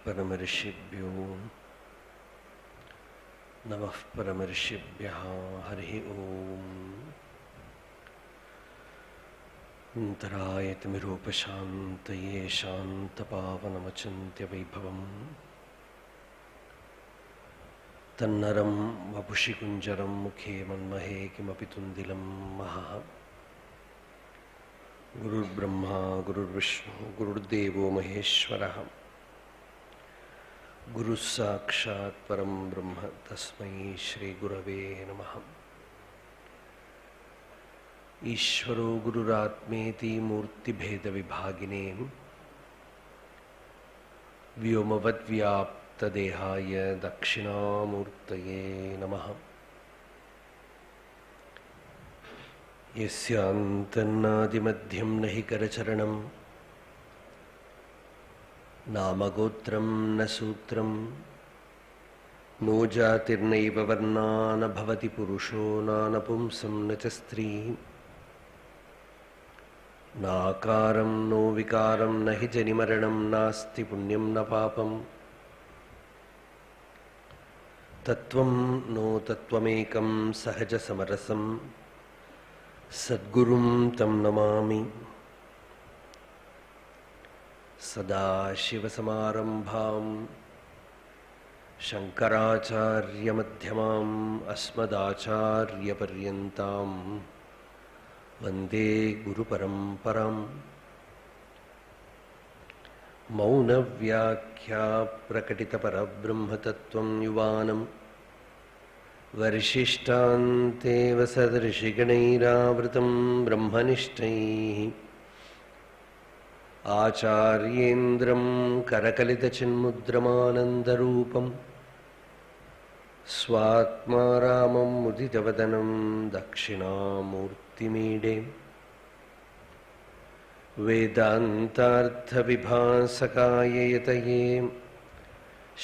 परमर्षिभ्यो नमः परमर्षिभ्यः हरिः ओम्। अन्तरायतिमिरोपशान्तये शान्तपावनमचिन्त्यवैभवम् तन्नरं वपुषि कुञ्जरं मुखे मन्महे किमपि तुन्दिलं महः। गुरुर्ब्रह्मा गुरुर्विष्णु गुरुर्देवो महेश्वरः गुरुः साक्षात् परं ब्रह्म तस्मै श्री गुरवे नमः। ईश्वरो गुरुरात्मेति मूर्तिभेदविभागिने व्योमवद्व्याप्तदेहाय दक्षिणामूर्तये नमः। यस्यान्तन्नादिमध्यं न हि करचरणं नामगोत्रं न सूत्रं नो जातिर्नैव वर्णा न भवति पुरुषो नानपुंसं न च स्त्री नाकारं नो विकारं न हि जनिमरणं नास्ति पुण्यं न पापम् तत्त्वं नो तत्त्वमेकं सहजसमरसं सद्गुरुं तं नमामि। सदाशिवसमारम्भां शङ्कराचार्यमध्यमाम् अस्मदाचार्यपर्यन्तां वन्दे गुरुपरम्पराम्। मौनव्याख्या प्रकटितपरब्रह्मतत्त्वं युवानं वरिशिष्टान्तेव सदृशिगणैरावृतं ब्रह्मनिष्ठैः आचार्येन्द्रं करकलितचिन्मुद्रमानन्दरूपं स्वात्मा रामं मुदितवदनं दक्षिणामूर्तिमीडे वेदान्तार्थविभासकाय यतये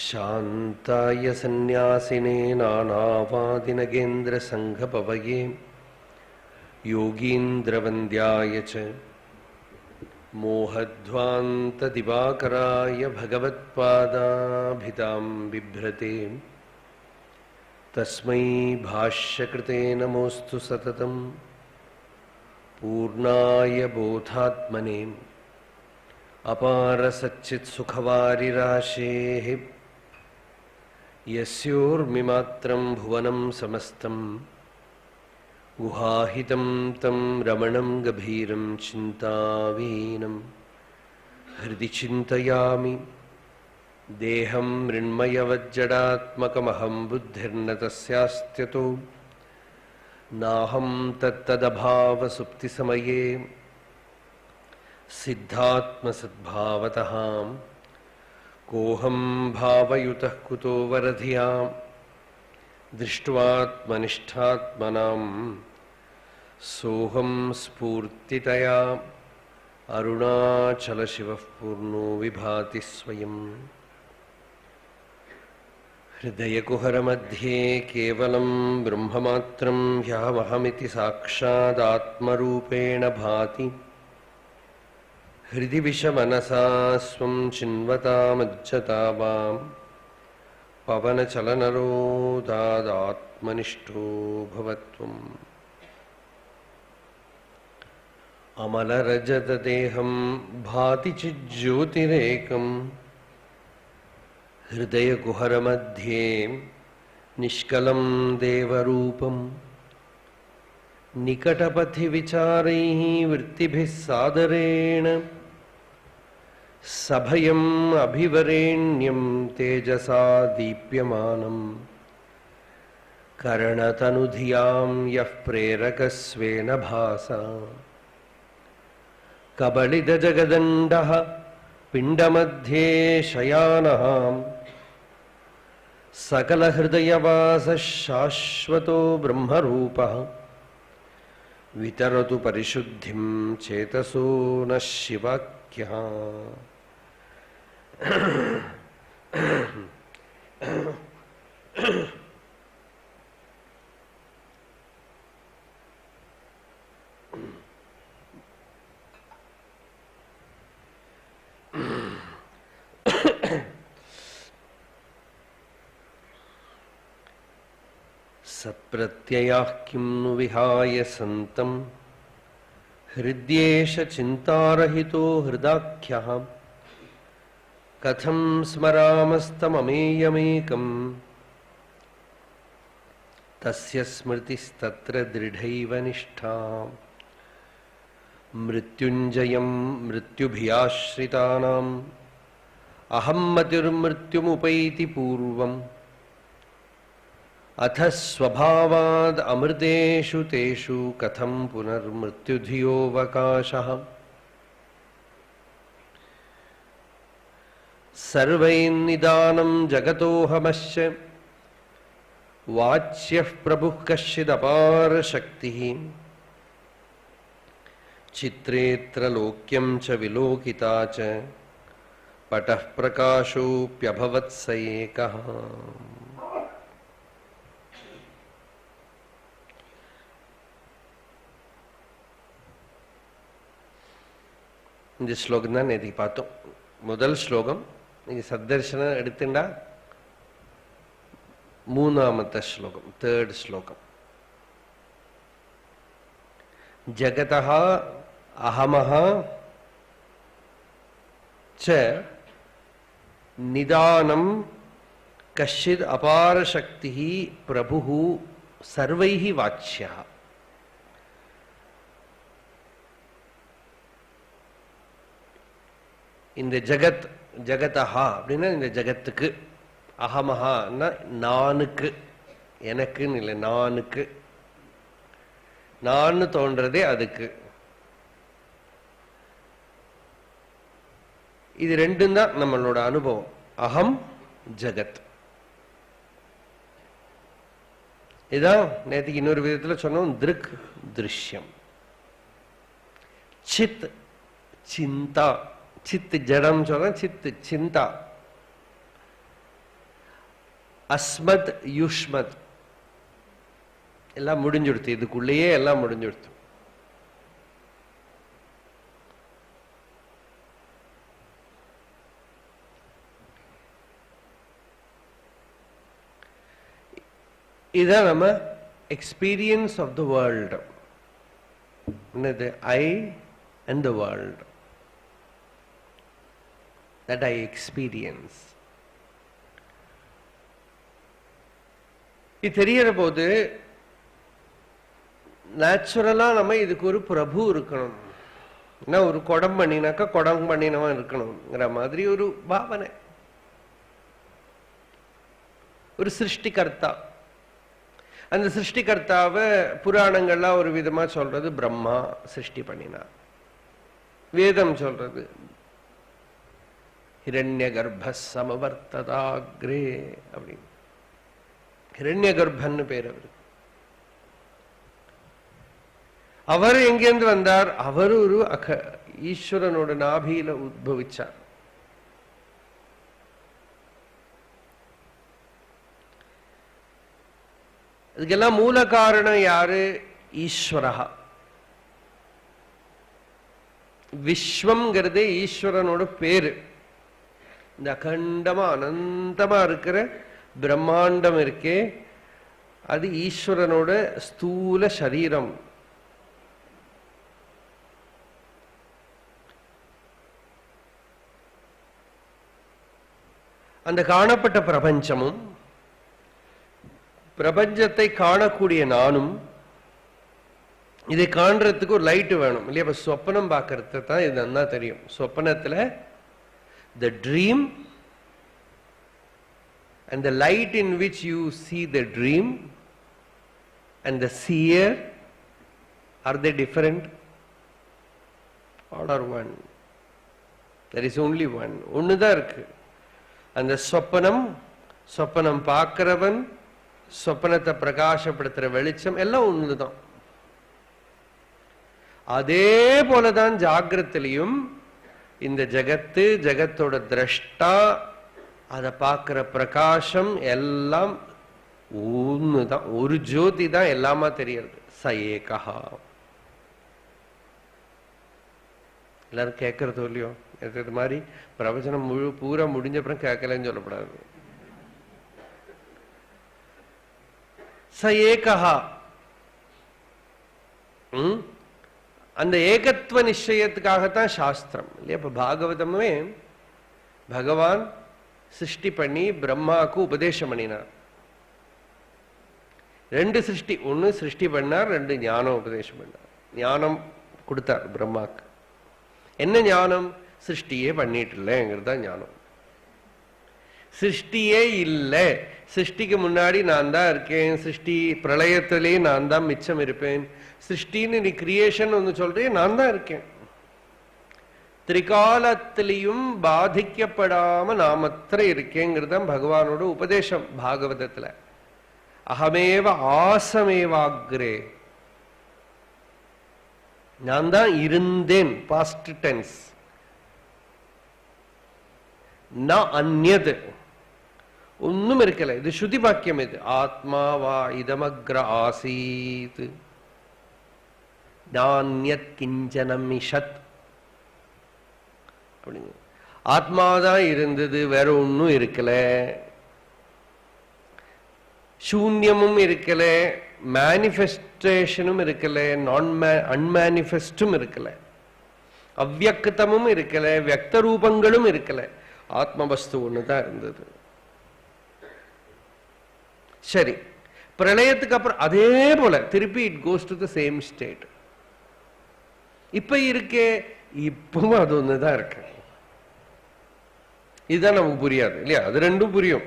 शान्ताय सन्न्यासिने नानावादिनगेन्द्रसङ्घपवये योगीन्द्रवन्द्याय च मोहध्वान्तदिवाकराय भगवत्पादाभिधां बिभ्रते तस्मै भाष्यकृते नमोऽस्तु सततं पूर्णाय बोधात्मने अपारसच्चित्सुखवारिराशेः यस्योर्मिमात्रं भुवनं समस्तं गुहाहितं तं रमणं गभीरं चिन्तावीनं हृदि चिन्तयामि। देहं मृण्मयवज्जडात्मकमहं बुद्धिर्न तस्यास्त्यतो नाहं तत्तदभावसुप्तिसमये सिद्धात्मसद्भावतः कोऽहं भावयुतः कुतो वरधियां दृष्ट्वात्मनिष्ठात्मनां सोऽहं स्फूर्तितया अरुणाचलशिवः पूर्णो विभाति स्वयं। हृदयकुहरमध्ये केवलं ब्रह्ममात्रं ह्यहमहमिति साक्षादात्मरूपेण भाति हृदि विषमनसा स्वं चिन्वतामज्जतावां पवनचलनरोधादात्मनिष्ठो भवत्वम्। अमलरजतदेहं भाति चिज्ज्योतिरेकं हृदयकुहरमध्ये निष्कलं देवरूपं निकटपथि विचारैः वृत्तिभिः सादरेण सभयम् अभिवरेण्यं तेजसा दीप्यमानं करणतनुधियां यः प्रेरकस्वेन भासा कबलिदजगदण्डः पिण्डमध्ये शयानः सकलहृदयवासः शाश्वतो ब्रह्मरूपः वितरतु परिशुद्धिं चेतसो नः शिवाख्यः। सत्प्रत्ययाः किं नु विहाय सन्तं हृद्येष चिन्तारहितो हृदाख्यः कथं स्मरामस्तममेयमेकम् तस्य स्मृतिस्तत्र दृढैव निष्ठा मृत्युञ्जयं मृत्युभियाश्रितानाम् अहं मतिर्मृत्युमुपैति पूर्वम् अथ स्वभावाद् अमृतेषु तेषु कथं पुनर्मृत्युधियोऽवकाशः सर्वैन्निदानं जगतोऽहमस्य वाच्यः प्रभुः कश्चिदपारशक्तिः चित्रेऽत्र लोक्यं च विलोकिता च पटः प्रकाशोऽप्यभवत् स एकः. இந்த ஸ்லோகம் தான் நேற்று பார்த்தோம். முதல் ஸ்லோகம் நீங்க சத்தர்ஷனம் எடுத்துட்டா மூணாமத்த ஸ்லோகம், தேர்ட் ஸ்லோகம். ஜகதः அஹமஹ ச நிதானம் கஷ்சித் அபாரசக்திः பிரபுः சர்வைः வாச்யः. இந்த ஜகத், ஜகதஹா அப்படின்னா இந்த ஜகத்துக்கு, அகமஹான்னா நானுக்கு, எனக்குன்னு இல்லை, நானுக்கு, நான் தோன்றதே அதுக்கு. இது ரெண்டும் தான் நம்மளோட அனுபவம். அகம் ஜகத். இதான் நேற்றுக்கு இன்னொரு விதத்தில் சொன்னோம், திருக் திருஷ்யம். சித் சிந்தா, சித் ஜடம் சொல்ற, சித் சிந்தா. அஸ்மத் யுஷ்மத் எல்லாம் முடிஞ்சுடுத்து, இதுக்குள்ளேயே எல்லாம் முடிஞ்சுடுத்து. இதான் நம்ம எக்ஸ்பீரியன்ஸ் ஆஃப் த வேர்ல்டு. என்னது? I and the world, that I experience. இது தெரியற போது நேச்சுரலா நம்ம இதுக்கு ஒரு பிரபு இருக்கணும். என்ன, ஒரு குடம் பண்ணினாக்கா குடம் பண்ணினவன் இருக்கணும்ங்கிற மாதிரி ஒரு பாவனை. ஒரு சிருஷ்டிகர்த்தா. அந்த சிருஷ்டிகர்த்தாவை புராணங்கள்லாம் ஒரு விதமா சொல்றது பிரம்மா சிருஷ்டி பண்ணினா, வேதம் சொல்றது ஹிரண்ய கர்ப்ப சமவர்த்ததாக்ரே அப்படின்னு. ஹிரண்ய கர்ப்பன்னு பேர் அவருக்கு. அவர் எங்கேருந்து வந்தார்? அவர் ஒரு ஈஸ்வரனோட நாபியில உத்பவிச்சார். இதுக்கெல்லாம் மூல காரணம் யாரு? ஈஸ்வரா. விஸ்வம்ங்கிறதே ஈஸ்வரனோட பேரு. இந்த அகண்டமா அனந்தமா இருக்கிற பிரம்மாண்டம் இருக்கே, அது ஈஸ்வரனோட ஸ்தூல சரீரம். அந்த காணப்பட்ட பிரபஞ்சமும் பிரபஞ்சத்தை காணக்கூடிய நானும், இதை காண்றதுக்கு ஒரு லைட் வேணும் இல்லையா? இப்ப சொப்பனம் பார்க்கறது தான் இது நல்லா தெரியும். சொப்பனத்துல the dream and the light in which you see the dream and the seer, are they different? All are one. There is only one. ஒண்ணுதான் இருக்கு. அந்த சொப்பனம் பார்க்கிறவன், சொப்பனத்தை பிரகாசப்படுத்துற வெளிச்சம் எல்லாம் ஒண்ணுதான். அதே போலதான் ஜாகிரத்திலையும் இந்த ஜகத்து, ஜகத்தோட திரஷ்டா, அதை பார்க்கிற பிரகாசம் எல்லாம் ஒண்ணுதான். ஒரு ஜோதி தான் எல்லாமா தெரியறது. ச ஏகா. எல்லாரும் கேட்கறது இல்லையோ? இது மாதிரி பிரவச்சனம் பூரா முடிஞ்ச அப்புறம் கேட்கலன்னு சொல்லப்படாது. ச ஏகஹா. அந்த ஏகத்துவ நிச்சயத்துக்காகத்தான் சாஸ்திரம் இல்லையா? இப்ப பாகவதமே பகவான் சிருஷ்டி பண்ணி பிரம்மாவுக்கு உபதேசம் பண்ணினார். 2 சிருஷ்டி, 1 சிருஷ்டி பண்ணார், 2 ஞானம் உபதேசம் பண்ணார். ஞானம் கொடுத்தார் பிரம்மாக்கு. என்ன ஞானம்? சிருஷ்டியே பண்ணிட்டு இல்லைங்கிறது தான் ஞானம். சிருஷ்டியே இல்லை, சிருஷ்டிக்கு முன்னாடி நான் தான் இருக்கேன், சிருஷ்டி பிரளயத்திலே நான் தான் மிச்சம் இருப்பேன், சிருஷ்டின்னு நீ கிரியேஷன் ஒன்று சொல்றேன், நான் தான் இருக்கேன். திரிகாலத்திலையும் பாதிக்கப்படாம நாமத்திர இருக்கேங்கிறது தான் பகவானோட உபதேசம் பாகவதத்துல. அகமேவ ஆசமேவாக்ரே, நான் தான் இருந்தேன், பாஸ்ட் டென்ஸ். நான் அந்நியது ஒன்னும் இருக்கல. இது ஸ்ருதி வாக்கியம். இது ஆத்மா வா இதமக்ர ஆசீத் நான்யத் கிஞ்சனம் இஷத். ஆத்மாதான் இருந்தது, வேற ஒன்னும் இருக்கல. சூன்யமும் இருக்கல, மேனிஃபெஸ்டேஷனும் இருக்கல, அன்மேனிஃபெஸ்டும் இருக்கல, அவ்யக்தமும் இருக்கல, வியக்த ரூபங்களும் இருக்கல. ஆத்ம வஸ்து ஒண்ணுதான் இருந்தது. சரி, பிரளயத்துக்கு அப்புறம் அதே போல திருப்பி it goes to the same state. இப்ப இருக்கே, இப்பவும் அது ஒண்ணுதான் இருக்கு. இதுதான் நமக்கு புரியாது இல்லையா? அது ரெண்டும் புரியும்,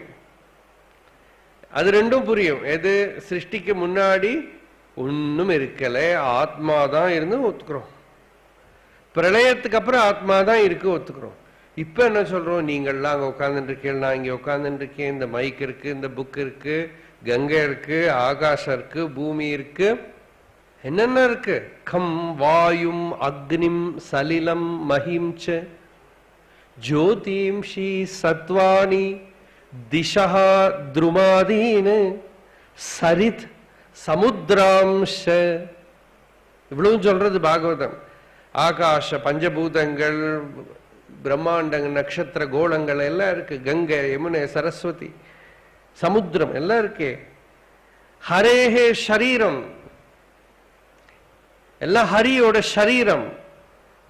அது ரெண்டும் புரியும். எது? சிருஷ்டிக்கு முன்னாடி ஒன்னும் இருக்கல, ஆத்மாதான் இருந்து ஒத்துக்கிறோம். பிரளயத்துக்கு அப்புறம் ஆத்மாதான் இருக்கு, ஒத்துக்கிறோம். இப்ப என்ன சொல்றோம்? நீங்கள்லாம் அங்க உட்கார்ந்துட்டு இருக்கேன், நான் இங்க உட்கார்ந்துட்டு இருக்கேன், இந்த மைக் இருக்கு, இந்த புக் இருக்கு, கங்கை இருக்கு, ஆகாசம் இருக்கு, பூமி இருக்கு, என்னென்ன இருக்கு? கம் வாயும் அக்னிம் சலிலம் மஹிம்ச ஜோதிம்ஷி சத்வானி திஷா துருமாதீன் சரித் சமுத்திராம்ஷ. இவ்வளவு சொல்றது பாகவதம். ஆகாஷ பஞ்சபூதங்கள், பிரம்மாண்டங்கள், நட்சத்திர கோளங்கள் எல்லாம் இருக்கு, கங்கை யமுனை சரஸ்வதி சமுத்திரம் எல்லாம் இருக்கு. ஹரேஹே ஷரீரம், எல்லாம் ஹரியோட ஷரீரம்.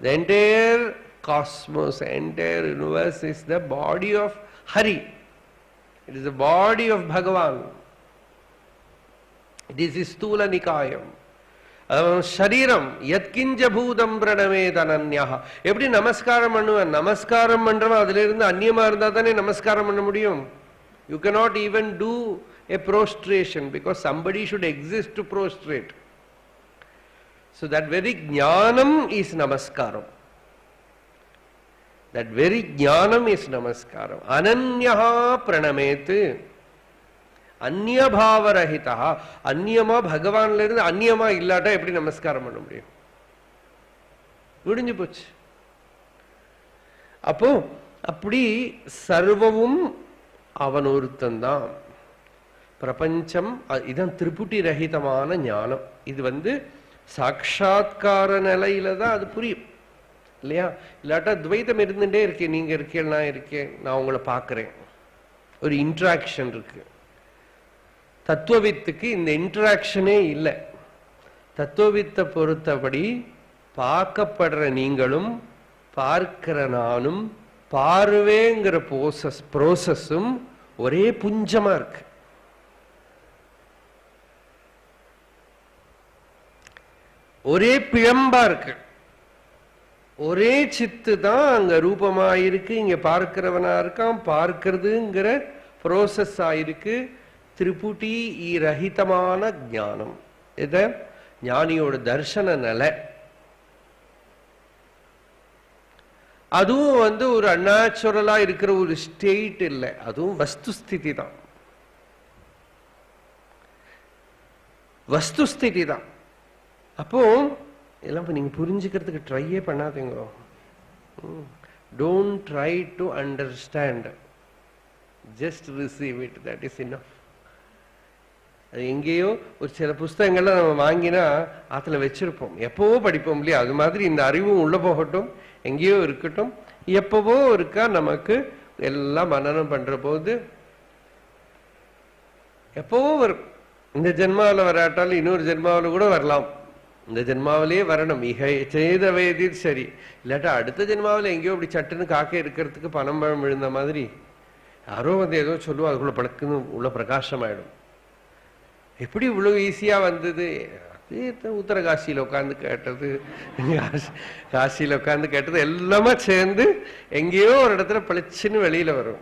The entire cosmos, entire universe is the body of Hari. It is the body of Bhagavan. It is Stula Nikayam. ஷரீரம் யத்கிஞ்ச பூதம் பிரணவேதனன்யா. எப்படி நமஸ்காரம் பண்ணுவேன்? நமஸ்காரம் பண்றவன் அதுல இருந்து அந்நியமா இருந்தா தானே நமஸ்காரம் பண்ண முடியும். You cannot even do a prostration because somebody should exist to prostrate. So that very jnanam is namaskaram. That very jnanam is namaskaram. Ananyaha pranamet. அந்நியபாவரஹிதா. அந்நியமா பகவான்ல இருந்து அந்நியமா இல்லாட்டா எப்படி நமஸ்காரம் பண்ண முடியும்? முடிஞ்சு போச்சு. அப்போ அப்படி சர்வமும் அவன் ஒருத்தந்தான். பிரபஞ்சம் இதான் திரிபுட்டி ரஹிதமான ஞானம். இது சாட்சா்கார நிலையில தான் அது புரியும் இல்லையா? இல்லாட்டா துவைதம் இருந்துட்டே இருக்கேன், நீங்க இருக்கேன், நான் இருக்கேன், நான் உங்களை பார்க்கிறேன், ஒரு இன்ட்ராக்ஷன் இருக்கு. தத்துவவித்துக்கு இந்த இன்டராக்ஷனே இல்லை. தத்துவவித்தை பொறுத்தபடி பார்க்கப்படுற நீங்களும் பார்க்கிற நானும் பார்வேங்கிற ப்ரோசஸும் ஒரே புஞ்சமா இருக்கு. ஒரே பிழம்பா இருக்கு. ஒரே சித்து தான் அங்க ரூபமா இருக்கு, இங்க பார்க்கிறவனா இருக்கான், பார்க்கிறதுங்கிற ப்ரோசஸ் ஆயிருக்கு. திரிபுட்டி ரஹிதமான ஞானம். இத ஞானியோட தர்சன நிலை. அதுவும் ஒரு அன்நேச்சுரலா இருக்கிற ஒரு ஸ்டேட் இல்லை, அதுவும் வஸ்துஸ்திதி தான். வஸ்துஸ்திதி தான். அப்போ எல்லாம் நீங்க புரிஞ்சுக்கிறதுக்கு ட்ரையே பண்ணாதீங்க. Don't try to understand, just receive it, that is enough. அது எங்கேயோ ஒரு சில புஸ்தகங்கள்லாம் நம்ம வாங்கினா அதுல வச்சிருப்போம், எப்பவோ படிப்போம் இல்லையா? அது மாதிரி இந்த அறிவும் உள்ள போகட்டும், எங்கேயோ இருக்கட்டும், எப்பவோ இருக்கா நமக்கு எல்லாம் மனனம் பண்ற போது எப்பவோ வரும். இந்த ஜென்மாவில் வராட்டாலும் இன்னொரு ஜென்மாவில் கூட வரலாம். இந்த ஜென்மாவிலேயே வரணும். மிக செய்த வேதிர் சரி, இல்லாட்டா அடுத்த ஜென்மாவில் எங்கேயோ இப்படி சட்டுன்னு காக்க இருக்கிறதுக்கு பணம் பழம் விழுந்த மாதிரி யாரோ வந்து ஏதோ சொல்லுவோம், அதுக்குள்ள பழக்குன்னு உள்ள பிரகாசம் ஆயிடும். எப்படி இவ்வளவு ஈஸியா வந்தது? உத்தரகாசியில உட்காந்து கேட்டது, காசியில உட்காந்து கேட்டது எல்லாமே சேர்ந்து எங்கேயோ ஒரு இடத்துல பளிச்சுன்னு வெளியில வரும்.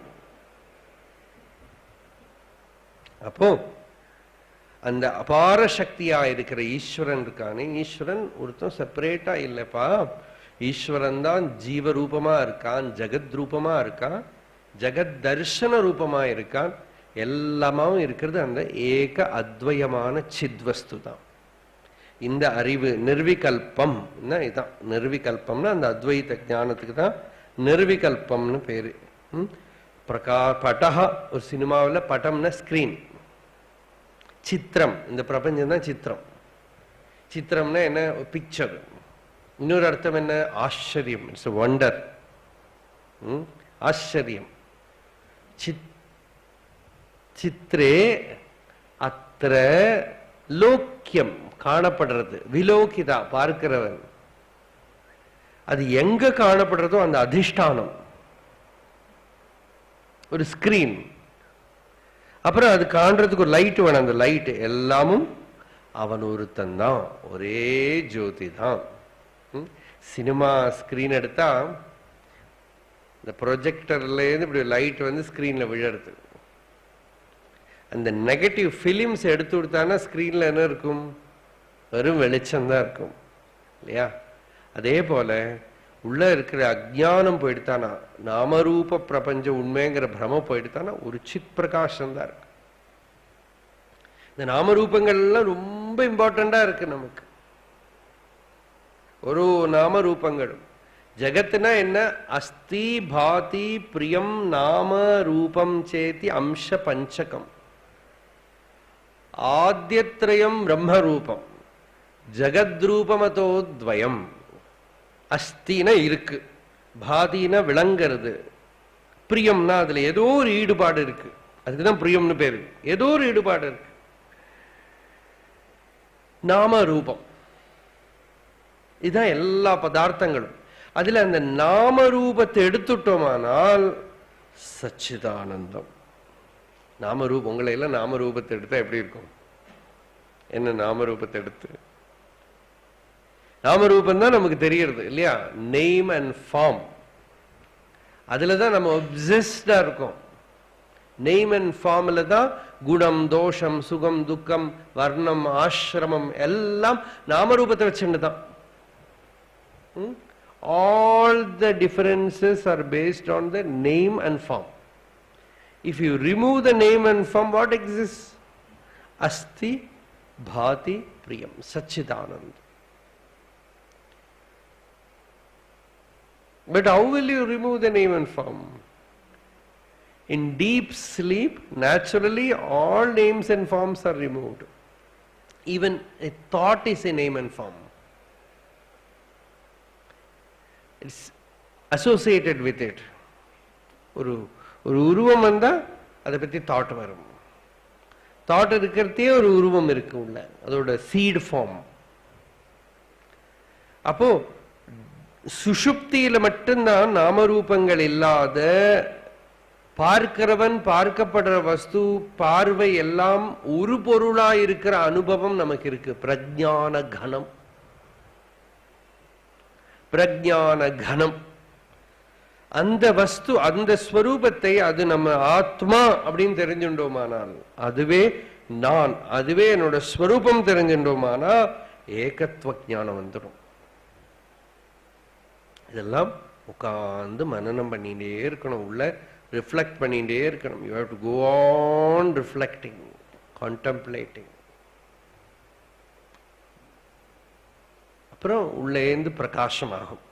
அப்போ அந்த அபார சக்தியா இருக்கிற ஈஸ்வரன் இருக்கானே, ஈஸ்வரன் ஒருத்தன் செப்பரேட்டா இல்லப்பா. ஈஸ்வரன் தான் ஜீவ ரூபமா இருக்கான், ஜெகத் ரூபமா இருக்கான், ஜெகத் தர்ஷன ரூபமா இருக்கான். எல்லாமும் இருக்கிறது அந்த ஏக அத்வயமான சித்வஸ்து தான். இந்த அறிவு நிர்விகல்பம் இதான். நிர்விகல்பம்னா அந்த அத்வைத ஞானத்துக்கு தான் நிர்விகல்பம்னு பேரு. பட்டஹா, ஒரு சினிமாவில் பட்டம்னா ஸ்கிரீன், சித்திரம். இந்த பிரபஞ்சம் தான் சித்திரம். சித்திரம்னா என்ன? பிக்சர். இன்னொரு அர்த்தம் என்ன? ஆச்சரியம். It's wonder. ஆச்சரியம். சித்ரே அத்திர லோக்கியம், காணப்படுறது. விலோகிதா, பார்க்கிறவன். அது எங்க காணப்படுறதோ அந்த அதிஷ்டானம் ஒரு ஸ்கிரீன். அப்புறம் அது காண்றதுக்கு ஒரு லைட் வேணும். அந்த லைட் எல்லாமும் அவன் ஒருத்தன் தான், ஒரே ஜோதி தான். சினிமா ஸ்கிரீன் எடுத்தா இந்த ப்ரொஜெக்டர்ல இருந்து இப்படி லைட் வந்து ஸ்கிரீன்ல விழறது. அந்த நெகட்டிவ் பிலிம்ஸ் எடுத்து கொடுத்தானா ஸ்கிரீன்ல என்ன இருக்கும்? வெறும் வெளிச்சம் தான் இருக்கும் இல்லையா? அதே போல உள்ள இருக்கிற அஜ்ஞானம் போயிடுத்தானா, நாமரூப பிரபஞ்ச உண்மைங்கிற பிரம போயிடுத்தானா ஒரு சித் பிரகாசம் தான் இருக்கு. இந்த நாமரூபங்கள் எல்லாம் ரொம்ப இம்பார்ட்டண்டா இருக்கு நமக்கு. ஒரு நாமரூபங்களும் ஜகத்துனா என்ன? அஸ்தி பாதி பிரியம் நாம ரூபம் சேதி அம்ச பஞ்சகம். ஆத்யத்ரயம் பிரம்மரூபம், ஜகத்ரூபமதோத்வயம். அஸ்தினா இருக்கு, பாதினா விளங்கிறது, பிரியம்னா அதுல ஏதோ ஒரு ஈடுபாடு இருக்கு. அதுக்குதான் பிரியம்னு பேரு. ஏதோ ஒரு ஈடுபாடு இருக்கு. நாம ரூபம், இதுதான் எல்லா பதார்த்தங்களும். அதுல அந்த நாம ரூபத்தை எடுத்துட்டோமானால் சச்சிதானந்தம். நாமரூபம், உங்களை எல்லாம் நாமரூபத்தை எடுத்தா எப்படி இருக்கும்? என்ன நாமரூபத்தை எடுத்து? நாமரூபம் தான் நமக்கு தெரியறது இல்லையா? Name and form. அதுலதான் நம்ம ஒப்சஸ்டா இருக்கோம். நேம் அண்ட் ஃபார்ம்ல தான் குணம், தோஷம், சுகம், துக்கம், வர்ணம், ஆசிரமம் எல்லாம் நாமரூபத்தை வச்சுட்டு தான். All the differences are based on the name and form. If you remove the name and form, what exists? Asti, bhati, priyam, Satchidanand. But how will you remove the name and form? In deep sleep, naturally all names and forms are removed. Even a thought is a name and form. It's associated with it. ஒரு உருவம் வந்தா அதை பத்தி thought வரும். Thought இருக்கிறதே ஒரு உருவம் இருக்கு உள்ள, அதோட சீட் ஃபார்ம். அப்போ சுஷுப்தியில மட்டும்தான் நாமரூபங்கள் இல்லாத, பார்க்கிறவன் பார்க்கப்படுற வஸ்து பார்வை எல்லாம் ஒரு பொருளா இருக்கிற அனுபவம் நமக்கு இருக்கு. பிரஜான கணம், பிரஜான கணம். அந்த வஸ்து, அந்த ஸ்வரூபத்தை, அது நம்ம ஆத்மா அப்படின்னு தெரிஞ்சுட்டோமானால், அதுவே நான், அதுவே என்னோட ஸ்வரூபம் தெரிஞ்சுட்டோமானா ஏகத்துவ ஞானம் வந்துடும். இதெல்லாம் உட்கார்ந்து மனனம் பண்ணிட்டே இருக்கணும், உள்ள ரிஃப்ளெக்ட் பண்ணிட்டே இருக்கணும். You have to go on reflecting, contemplating. அப்புறம் உள்ளேந்து பிரகாசமாகும்.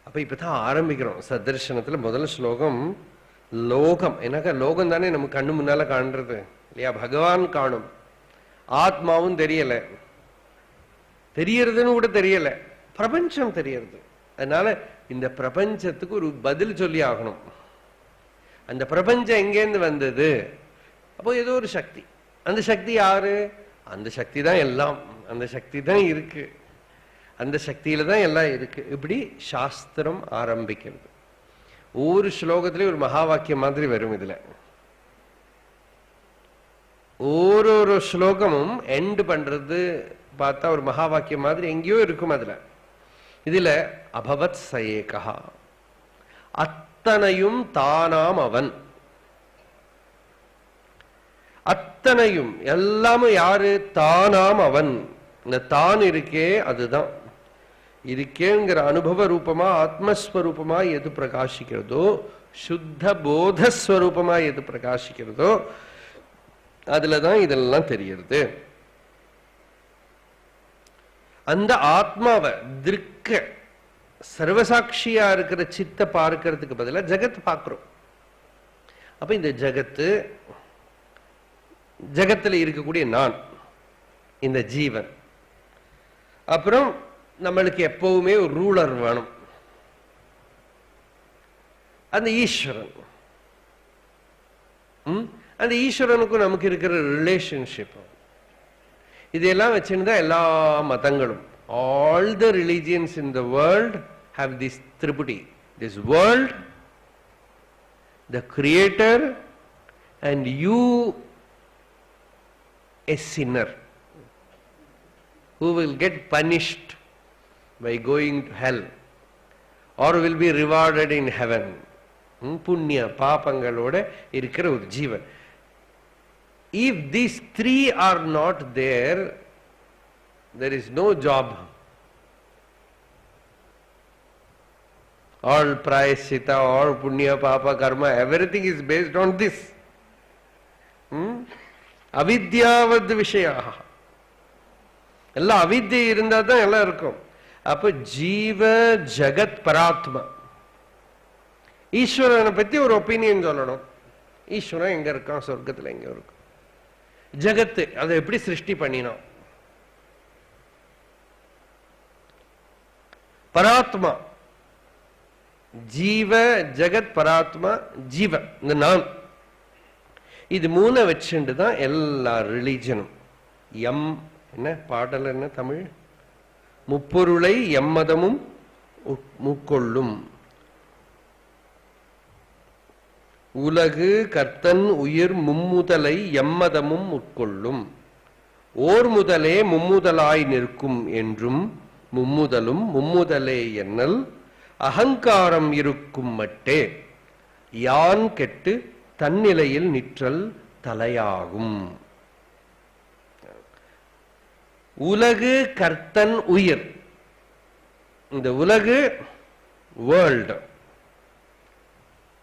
அப்ப இப்பதான் ஆரம்பிக்கிறோம் சதர்சனத்துல. முதல் ஸ்லோகம் லோகம். எனக்கு லோகம் தானே நம்ம கண்ணு முன்னால காண்றது இல்லையா? பகவான் காணும், ஆத்மாவும் தெரியல, தெரியறதுன்னு கூட தெரியல, பிரபஞ்சம் தெரியறது. அதனால இந்த பிரபஞ்சத்துக்கு ஒரு பதில் சொல்லி ஆகணும். அந்த பிரபஞ்சம் எங்கேருந்து வந்தது? அப்போ ஏதோ ஒரு சக்தி, அந்த சக்தி யாரு? அந்த சக்தி தான் எல்லாம், அந்த சக்தி தான் இருக்கு, அந்த சக்தியில தான் எல்லாம் இருக்கு. இப்படி சாஸ்திரம் ஆரம்பிக்கிறது. ஒவ்வொரு ஸ்லோகத்திலையும் ஒரு மகா வாக்கியம் மாதிரி வரும். இதுல ஒரு ஸ்லோகமும் எண்ட் பண்றது பார்த்தா ஒரு மகா வாக்கியம் மாதிரி எங்கேயோ இருக்கும். இதுல அபவத் சயேகா, அத்தனையும் தானாம் அவன். அத்தனையும் எல்லாமும் யாரு? தானாம் அவன். இந்த தான் இருக்கே அதுதான் இருக்கேங்கிற அனுபவ ரூபமா ஆத்மஸ்வரூபமா எது பிரகாசிக்கிறதோ, சுத்த போதஸ்வரூபமா எது பிரகாசிக்கிறதோ அதுலதான் இதெல்லாம் தெரிகிறது. அந்த ஆத்மாவை திருக்க சர்வசாட்சியா இருக்கிற சித்த பார்க்கறதுக்கு பதிலா ஜகத் பார்க்கிறோம். அப்ப இந்த ஜகத்துல இருக்கக்கூடிய நான், இந்த ஜீவன், அப்புறம் நம்மளுக்கு எப்பவுமே ஒரு ரூலர் வேணும், அந்த ஈஸ்வரன். அந்த ஈஸ்வரனுக்கும் நமக்கு இருக்கிற ரிலேஷன்ஷிப், இதெல்லாம் வச்சுருந்தா எல்லா மதங்களும், all the religions in the world have this tripudi, this world, the creator, and you, a sinner who will get punished by going to hell or will be rewarded in heaven. புண்ணிய பாபங்களோட இருக்கிற ஒரு ஜீவன். If these three are not there, there is no job. All prayasita, all punya, papa, karma, everything is based on this. அவித்யாவத் விஷயாக எல்லாம் அவித்யை இருந்தா தான் எல்லாம் இருக்கும். அப்ப ஜீவ ஜகத் பராத்மா. ஈஸ்வரனை பத்தி ஒரு ஒப்பீனியன் சொல்லணும். ஈஸ்வரன் எங்க இருக்கான்? சொர்க்கத்துல எங்க இருக்கும். ஜகத்து அதை எப்படி சிருஷ்டி பண்ணினோம்? பராத்மா, ஜீவ ஜகத் பராத்மா, ஜீவ இந்த நான், இது மூணை வச்சுட்டு தான் எல்லா ரிலிஜனும். எம் என்ன பாடல், என்ன தமிழ்? முப்பொருளை எம்மதமும் முக்கொள்ளும், உலகு கர்த்தன் உயிர் மும்முதலை எம்மதமும் உட்கொள்ளும், ஓர் முதலே மும்முதலாய் நிற்கும் என்றும் மும்முதலும் மும்முதலே என்னல் அகங்காரம் இருக்கும் மட்டே யான் கெட்டு தன்னிலையில் நிற்றல் தலையாகும். உலகு கர்த்தன் உயிர், இந்த உலகு வேர்ல்டு,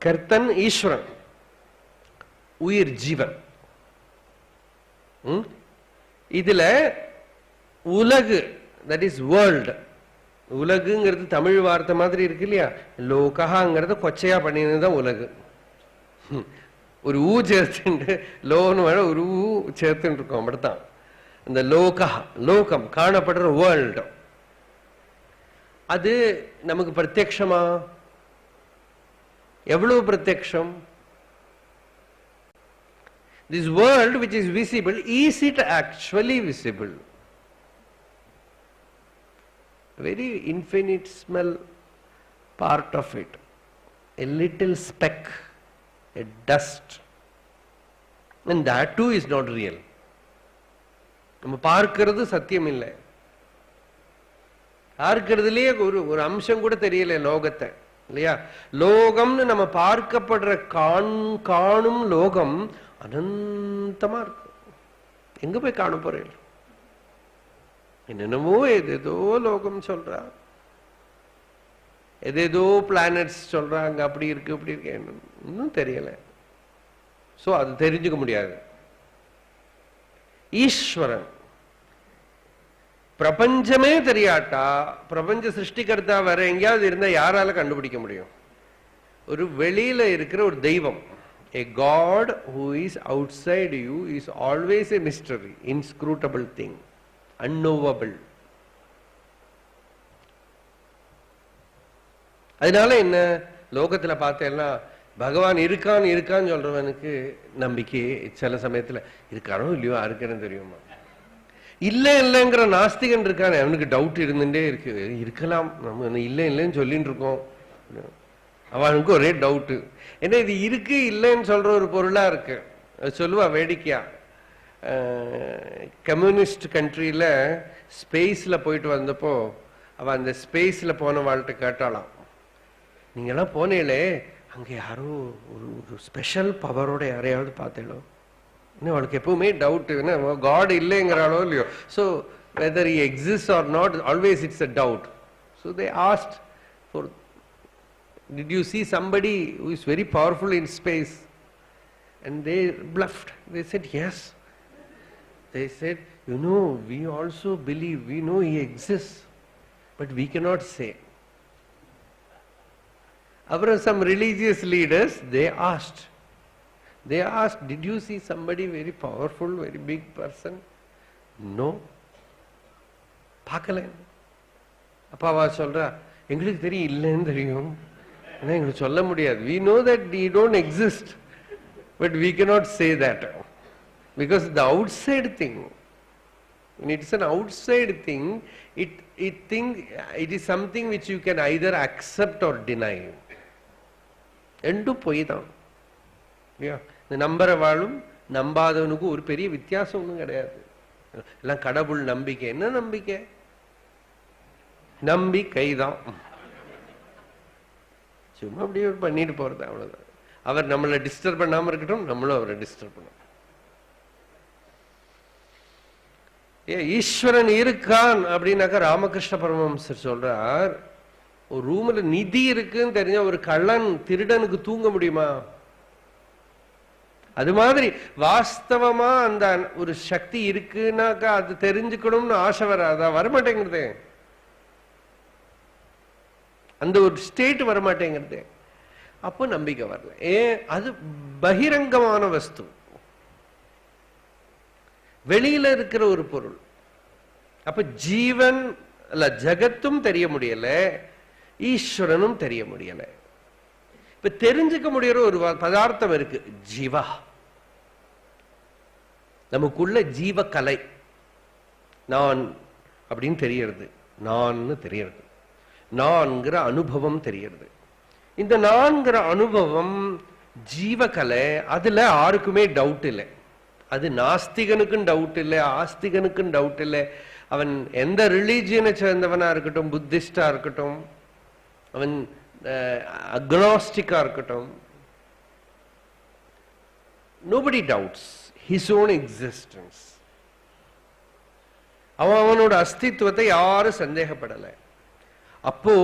கர்த்தன் ஈஸ்வரன், உயிர் ஜீவன். இதுல உலகு, தட் இஸ் வேர்ல்டு. உலகுங்கிறது தமிழ் வார்த்தை மாதிரி இருக்கு இல்லையா? லோகங்கிறது கொச்சையா பண்ணினதுதான் உலகு. ஒரு ஊ சேர்த்துட்டு லோன்னு வேணா ஒரு ஊ சேர்த்துட்டு இருக்கோம். அப்படித்தான் இந்த லோகா, லோகம் காணப்படுற வேர்ல்டு. அது நமக்கு பிரத்யக்ஷமா? எவ்வளவு பிரத்யக்ஷம்? This world which is visible, is it actually visible? Very infinitesimal part of it, a little speck, a dust, and that too is not real. நம்ம பார்க்கிறது சத்தியம் இல்லை. பார்க்கிறதுலயே ஒரு அம்சம் கூட தெரியல லோகத்தை, இல்லையா? லோகம்னு நம்ம பார்க்கப்படுற காணும் லோகம் அனந்தமா இருக்கு. எங்க போய் காண போறேன்? என்னென்னமோ ஏதேதோ லோகம் சொல்றா, ஏதேதோ பிளானட்ஸ் சொல்றாங்க, அப்படி இருக்கு இப்படி இருக்கு, இன்னும் தெரியல. சோ அது தெரிஞ்சுக்க முடியாது. ஈஸ்வரன் பிரபஞ்சமே தெரியாட்டா, பிரபஞ்ச சிருஷ்டிகர்த்தா வேற எங்கேயாவது இருந்தா யாரால கண்டுபிடிக்க முடியும்? ஒரு வெளியில இருக்கிற ஒரு தெய்வம், a God who is outside you is always a mystery, inscrutable thing, unknowable. அதனால என்ன, லோகத்துல பார்த்தேன்னா பகவான் இருக்கான்னு சொல்றவனுக்கு நம்பிக்கை சில சமயத்துல இருக்கானோ இல்லையோ யாருக்குன்னு தெரியுமா? இல்லைங்கிற நாஸ்திகன் இருக்கானே அவனுக்கு டவுட் இருந்துட்டே இருக்கு. இருக்கலாம், நம்ம இல்லைன்னு சொல்லிட்டு இருக்கோம், அவனுக்கு ஒரே டவுட்டு. ஏன்னா இது இருக்கு இல்லைன்னு சொல்ற ஒரு பொருளா இருக்கு. சொல்லுவா வேடிக்கையா, கம்யூனிஸ்ட் கண்ட்ரியில ஸ்பேஸ்ல போயிட்டு வந்தப்போ அவ அந்த ஸ்பேஸ்ல போன வாழ்க்கை கேட்டாலாம், நீங்கெல்லாம் போனீங்களே அங்க யாரோ ஒரு ஸ்பெஷல் பவரோட யாரையாவது பார்த்தீங்களோ? இன்னும் அவளுக்கு எப்பவுமே டவுட், காட் இல்லைங்கிறாளோ இல்லையோ. So whether he exist or not, always it's a doubt. So they asked for, did you see somebody who is very powerful in space? And they bluffed. They said yes. They said, you know, we also believe, we know he exists, but we cannot say. After some religious leaders, they asked, did you see somebody very powerful, very big person? No. பார்க்கல. அப்பா அவா சொல்றா, எங்களுக்கு தெரியும் இல்லைன்னு தெரியும், ஆனா எங்களுக்கு சொல்ல முடியாது. We know that he don't exist, but we cannot say that because the outside thing, when it's an outside thing, it is something which you can either accept or deny. ரெண்டும் பொய் தான். இந்த நம்புற வாழும் நம்பாதவனுக்கு ஒரு பெரிய வித்தியாசம் ஒன்றும் கிடையாது. எல்லாம் கடவுள் நம்பிக்கை. என்ன நம்பிக்கை? நம்பிக்கைதான். சும்மா அப்படியே பண்ணிட்டு போறது, அவ்வளவுதான். அவர் நம்மளை டிஸ்டர்ப் பண்ணாம இருக்கட்டும், நம்மளும் அவரை டிஸ்டர்ப் பண்ணோம். ஈஸ்வரன் இருக்கான் அப்படின்னாக்கா ராமகிருஷ்ண பரமஹம்சர் சொல்றார், ஒரு ரூம்ல நிதி இருக்குன்னு தெரிஞ்ச ஒரு கள்ளன் திருடனுக்கு தூங்க முடியுமா? அது மாதிரி வாஸ்தவமா அந்த ஒரு சக்தி இருக்குன்னாக்கா அது தெரிஞ்சுக்கணும்னு ஆசை வராதா? வரமாட்டேங்கிறது. அந்த ஒரு ஸ்டேட் வரமாட்டேங்கிறது. அப்போ நம்பிக்கை வரல. அது பகிரங்கமான வஸ்து, வெளியில இருக்கிற ஒரு பொருள். அப்ப ஜீவன் அல்ல ஜகத்தும் தெரிய முடியல, ஈஸ்வரனும் தெரிய முடியல. இப்ப தெரிஞ்சுக்க முடியற ஒரு பதார்த்தம் இருக்கு, ஜீவா. நமக்குள்ள ஜீவ கலை, நான் அப்படின்னு தெரியறது, நான் தெரியறது, நான்கிற அனுபவம் தெரியறது. இந்த நான்கிற அனுபவம் ஜீவகலை. அதுல யாருக்குமே டவுட் இல்லை. அது நாஸ்திகனுக்கும் டவுட் இல்லை, ஆஸ்திகனுக்கும் டவுட் இல்லை. அவன் எந்த ரிலீஜியனை சேர்ந்தவனா இருக்கட்டும், புத்திஸ்டா இருக்கட்டும், அவன் அக்னாஸ்டிக்கா இருக்கட்டும், nobody doubts his own existence. அவனோட அஸ்தித்வத்தை யாரும் சந்தேகப்படல. அப்போ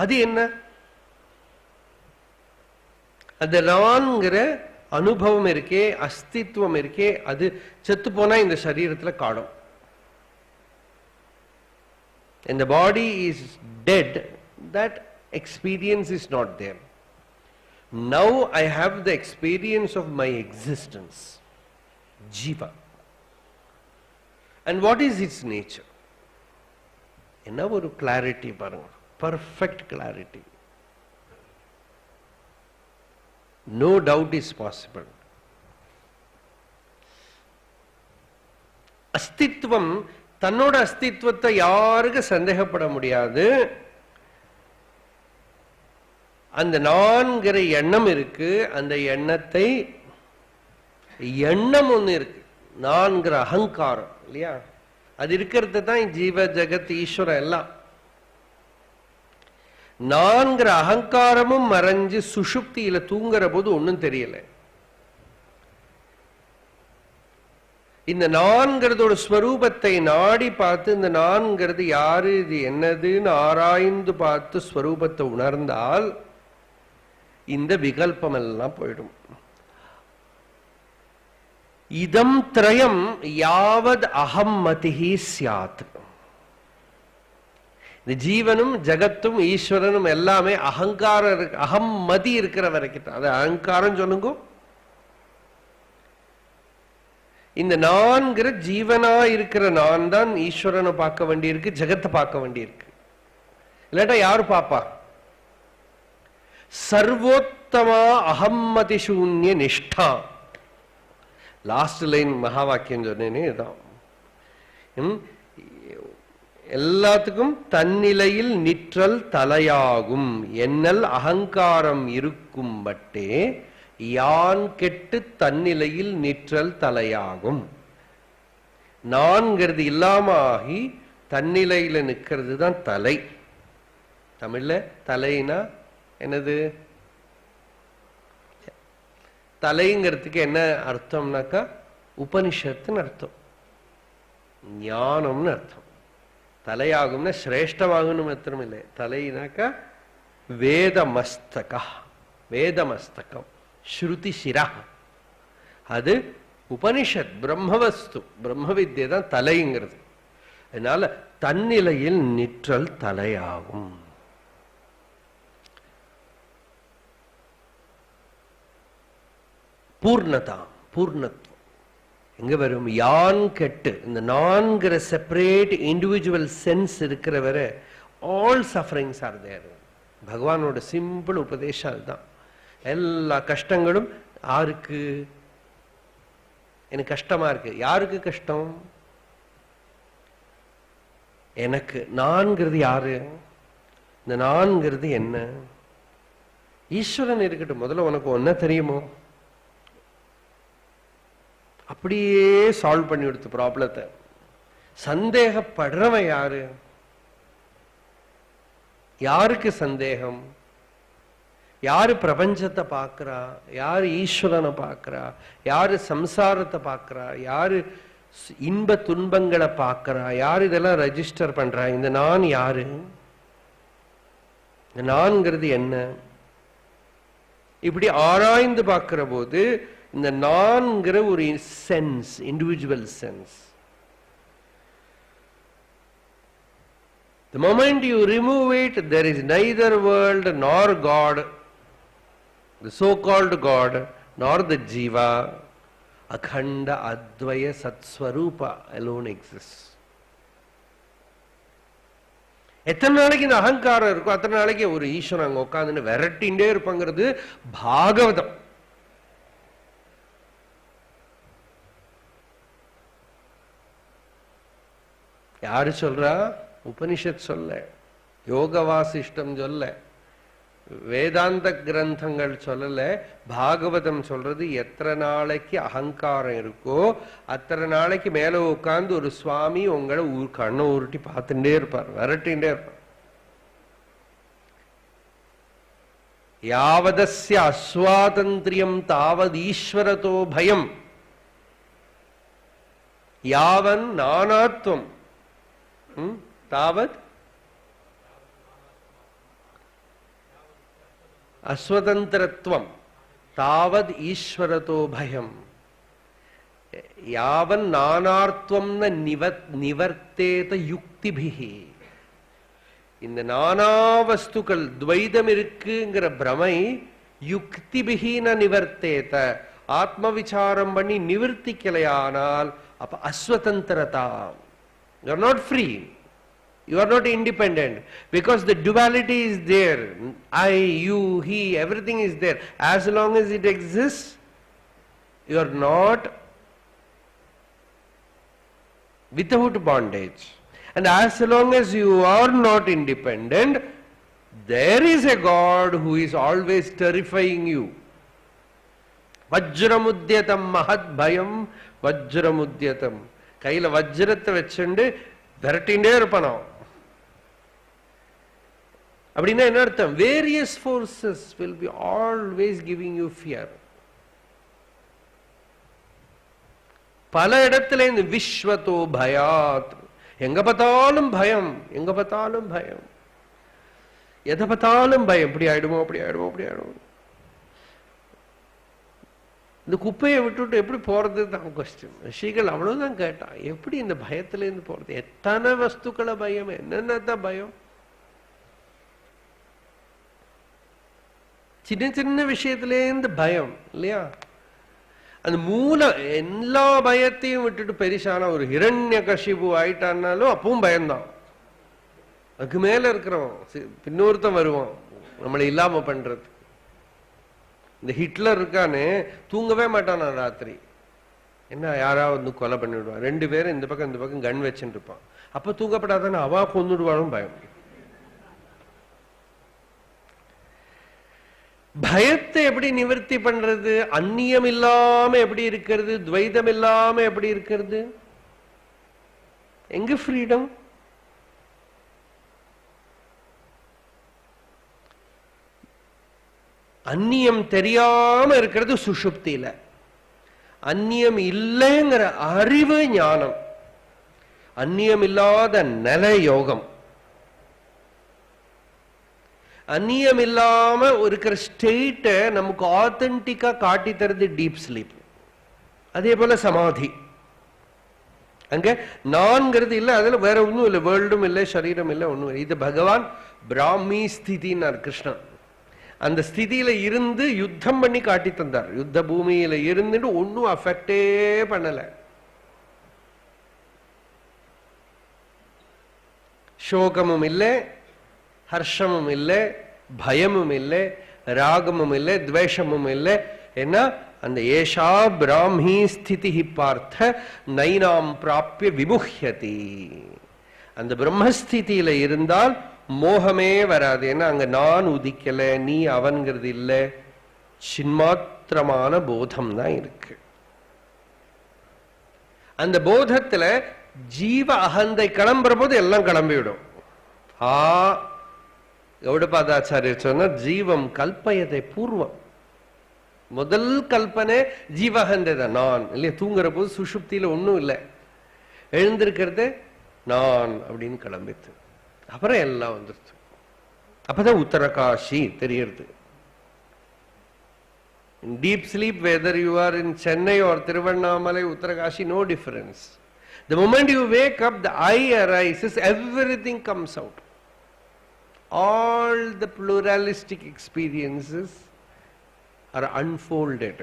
அது என்ன? அந்த நான்கிற அனுபவம் இருக்கே, அஸ்தித்வம் இருக்கே, அது செத்து போனா இந்த சரீரத்துல காணும். And the body is dead, that experience is not there. Now I have the experience of my existence, Jiva. And what is its nature? என்ன ஒரு கிளாரிட்டி பாருங்க, perfect clarity. No doubt is possible. அஸ்தித்வம், தன்னோட அஸ்தித்வத்தை யாருக்கு சந்தேகப்பட முடியாது. அந்த நான்கிற எண்ணம் இருக்கு, அந்த எண்ணத்தை எண்ணம் ஒண்ணு இருக்கு, நான்கிற அகங்காரம் இல்லையா, அது இருக்கிறது தான் ஜீவ ஜெகத் ஈஸ்வரம் எல்லாம். நான்கிற அகங்காரமும் மறைஞ்சு சுஷுப்தியில தூங்குற போது ஒன்னும் தெரியல. இந்த நான்கிறதோட ஸ்வரூபத்தை நாடி பார்த்து, இந்த நான்கிறது யாரு, இது என்னதுன்னு ஆராய்ந்து பார்த்து ஸ்வரூபத்தை உணர்ந்தால் இந்த விகல்பம் எல்லாம் போயிடும். இதம் த்ரயம் யாவத் அகம் மதிஹி ஸ்யாத். இந்த ஜீவனும் ஜகத்தும் ஈஸ்வரனும் எல்லாமே அகங்காரம், அகம் மதி இருக்கிற வரைக்கும். அது அகங்காரம் சொல்லுங்க. இந்த நான்கிற ஜீவனா இருக்கிற நான் தான் ஈஸ்வரனை பார்க்க வேண்டியிருக்கு, ஜகத்தை பார்க்க வேண்டியிருக்கு. இல்லாட்டா யாரு பாப்பா? சர்வோத் புருஷோத்தமா அகம்மதி சூன்ய நிஷ்டா. லாஸ்ட் லைன் மகா வாக்கியம் சொன்னேனே இதான். எல்லாத்துக்கும் தன்னிலையில் நிற்றல் தலையாகும் என்னல் அகங்காரம் இருக்கும் பட்டே யான் கெட்டு தன்னிலையில் நிற்றல் தலையாகும். நான்கிறது இல்லாம ஆகி தன்னிலையில நிக்கிறது தான் தலை. தமிழ்ல தலைனா என்னது? தலைங்கிறதுக்கு என்ன அர்த்தம்னாக்கா உபனிஷத்துன்னு அர்த்தம், ஞானம்னு அர்த்தம். தலையாகும்னா சிரேஷ்டமாகும் மாத்திரம் இல்லை. தலைனாக்கா வேதமஸ்தகா, வேதமஸ்தகம், ஸ்ருதி சிரா, அது உபனிஷத் பிரம்மவஸ்து, பிரம்ம வித்யை தான் தலைங்கிறது. அதனால தன்னிலையில் நிற்றல் தலையாகும். பூர்ணதா, பூர்ணத்துவம் எங்க வரும்? யான் கெட்டு இந்த நான்கிற செப்பரேட் இண்டிவிஜுவல் சென்ஸ் இருக்கிற வரை ஆல் சஃபரிங்ஸ் ஆர் தேர். பகவானோட சிம்பிள் உபதேசம் அதுதான். எல்லா கஷ்டங்களும் யாருக்கு? எனக்கு கஷ்டமா இருக்கு. யாருக்கு கஷ்டம்? எனக்கு. நான்கிறது யாரு? இந்த நான்கிறது என்ன? ஈஸ்வரன் இருக்கட்டும். முதல்ல உனக்கு ஒன்ன தெரியுமோ? அப்படியே சால்வ் பண்ணி கொடுத்த ப்ராப்ளத்தை. சந்தேகப்படுறவன் யாரு? யாருக்கு சந்தேகம்? யாரு பிரபஞ்சத்தை பார்க்கிறா? யாரு ஈஸ்வரனை பார்க்கிறா? யாரு சம்சாரத்தை பார்க்கிறா? யாரு இன்ப துன்பங்களை பார்க்கிறா? யாரு இதெல்லாம் ரெஜிஸ்டர் பண்றா? இந்த நான் யாரு? இந்த நான்கிறது என்ன? இப்படி ஆராய்ந்து பார்க்கிற போது இந்த நான்கிற ஒரு sense, individual sense, the moment you remove it, there is neither world nor God, the so-called God, nor the jiva. Akhanda advaya satswarupa alone exists. எத்தனை நாளைக்கு இந்த அகங்காரம் இருக்கும் அத்தனை நாளைக்கு ஒரு ஈஸ்வரன் அங்க உட்காந்துன்னு விரட்டின்டே இருப்பாங்கிறது பாகவதம். யாரு சொல்றா? உபனிஷத் சொல்ல, யோக வாசிஷ்டம் சொல்ல, வேதாந்த கிரந்தங்கள் சொல்லல, பாகவதம் சொல்றது. எத்தனை நாளைக்கு அகங்காரம் இருக்கோ அத்தனை நாளைக்கு மேல உட்கார்ந்து ஒரு சுவாமி உங்களை கண்ணை உருட்டி பார்த்துட்டே இருப்பார், விரட்டின்டே இருப்பார். யாவதஸ்ய அஸ்வாதந்திரியம் தாவது ஈஸ்வரதோ பயம். யாவன் நானாத்வம் தாவத் அஸ்வதந்திரத்துவம் தாவத் ஈஸ்வரதோ பயம். யாவன் நானார்த்துவம் நிவர்த்தேத யுக்திபிஹி. இந்த நானா வஸ்துக்கள் துவைதம் இருக்குங்கிற பிரமை யுக்திபிஹி ந நிவர்த்தேத, ஆத்ம விசாரம் பண்ணி நிவர்த்திக்கலையானால் அப்ப அஸ்வதந்திரதா. You are not free. You are not independent because the duality is there. I, you, he, everything is there. As long as it exists, you are not without bondage. And as long as you are not independent, there is a God who is always terrifying you. Vajramudyatam mahad bhayam vajramudyatam. கையில வஜ்ரத்தை வச்சுண்டு விரட்டின்டே இருப்பானோ. அப்படின்னா என்ன அர்த்தம்? Various forces will be always giving you fear. பல இடத்துல இந்த விஸ்வதோ பயாத், எங்க பார்த்தாலும் பயம், எங்க பார்த்தாலும் பயம், எதை பார்த்தாலும் பயம். இப்படி ஆயிடுமோ, அப்படி ஆயிடுமோ, அப்படி ஆயிடுமோ. இந்த குப்பையை விட்டுட்டு எப்படி போறது தான் கொஸ்டின். ரிஷிகள் அவ்வளவுதான் கேட்டா, எப்படி இந்த பயத்துல இருந்து போறது? எத்தனை வஸ்துக்களை பயம், என்னென்னதான் பயம். சின்ன சின்ன விஷயத்திலேருந்து பயம் இல்லையா? அந்த மூல எல்லா பயத்தையும் விட்டுட்டு பெரிசான ஒரு ஹிரண்யகசிபு ஆயிட்டான்னாலும் அப்பவும் பயம்தான். அதுக்கு மேல இருக்கிறவன் இன்னொருத்தன் வருவான் நம்மளை இல்லாம பண்றது. இந்த ஹிட்லர் இருக்கானே தூங்கவே மாட்டானா ராத்திரி. என்ன யாராவது கொலை பண்ணிவிடுவான். 2 பேரும் இந்த பக்கம் கன் வச்சுட்டு இருப்பான். அப்ப தூங்கப்படாதானே அவா கொண்டுடுவாலும் பயம். பயத்தை எப்படி நிவர்த்தி பண்றது? அந்நியம் இல்லாம எப்படி இருக்கிறது? துவைதம் இல்லாம எப்படி இருக்கிறது? எங்க ஃப்ரீடம்? அந்நியம் தெரியாம இருக்கிறது சுஷுப்தியில. அந்நியம் இல்லைங்கிற அறிவு ஞானம். அந்நியம் இல்லாத நிலை யோகம். அந்நியம் இல்லாம இருக்கிற ஸ்டேட்டை நமக்கு ஆத்தென்டிக்கா காட்டி தருது டீப் ஸ்லீப். அதே போல சமாதி. அங்க நான்கிறது இல்லை, அதுல வேற ஒன்றும் இல்லை, வேர்ல்டும் இல்லை, சரீரம் இல்லை, ஒன்றும் இல்லை. இது பகவான் பிராமி ஸ்திதினார் கிருஷ்ணன். அந்த ஸ்திதியில இருந்து யுத்தம் பண்ணி காட்டி தந்தார். யுத்த பூமியில இருந்துட்டு ஒன்னும் அஃபெக்டே பண்ணல. சோகமும் இல்லை, ஹர்ஷமும் இல்லை, பயமும் இல்லை, ராகமும் இல்லை, துவேஷமும் இல்லை. என்ன அந்த ஏஷா பிராமி ஸ்திதி பார்த்த நைனாம் பிராப்பிய விமுஹ்யதி. அந்த பிரம்மஸ்திதியில இருந்தால் மோகமே வராது. ஏன்னா அங்க நான் உதிக்கல, நீ அவன்கிறது இல்ல, சின்மாத்திரமான போதம் தான் இருக்கு. அந்த போதத்துல ஜீவ அகந்தை கிளம்புற போது எல்லாம் கிளம்பிவிடும். கௌடபாதாச்சாரியர் சொன்ன ஜீவம் கல்பயதை பூர்வம். முதல் கல்பனை ஜீவகந்தை தான், நான் இல்லையா. தூங்குற போது சுஷுப்தியில ஒன்னும் இல்லை, எழுந்திருக்கிறது நான் அப்படின்னு கிளம்பித்து. அப்புறம் எல்லாம் வந்துருச்சு. அப்பதான் உத்தரகாஷி தெரியறது. In deep sleep, whether you are in Chennai or Tiruvannamalai, Uttarakashi, no difference. The moment you wake up, the eye arises, everything comes out. All the pluralistic experiences are unfolded.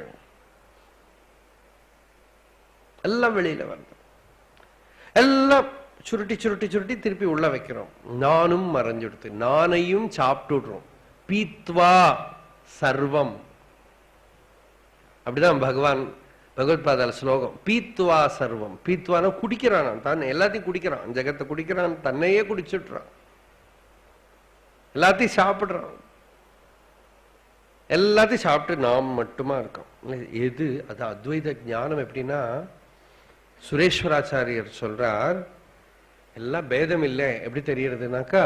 எல்லாம் வெளியில வருது. எல்லாம் சுருட்டி சுருட்டி சுருட்டி திருப்பி உள்ள வைக்கிறோம். நானும் மறைஞ்சுடுத்து, நானையும் சாப்பிட்டுடுறோம். பீத்வா சர்வம். அப்படிதான் பகவான் பகவத்பாதால ஸ்லோகம். பீத்வா சர்வம். பீத்வான குடிக்கிறான், தான் எல்லாத்தையும் குடிக்கிறான், ஜெகத்தை குடிக்கிறான், தன்னையே குடிச்சுடுறான், எல்லாத்தையும் சாப்பிடுறான். எல்லாத்தையும் சாப்பிட்டு நாம் மட்டுமா இருக்கோம். எது அது அத்வைத ஞானம். எப்படின்னா சுரேஸ்வராச்சாரியர் சொல்றார், எல்லாம் பேதம் இல்லை. எப்படி தெரியறதுனாக்கா,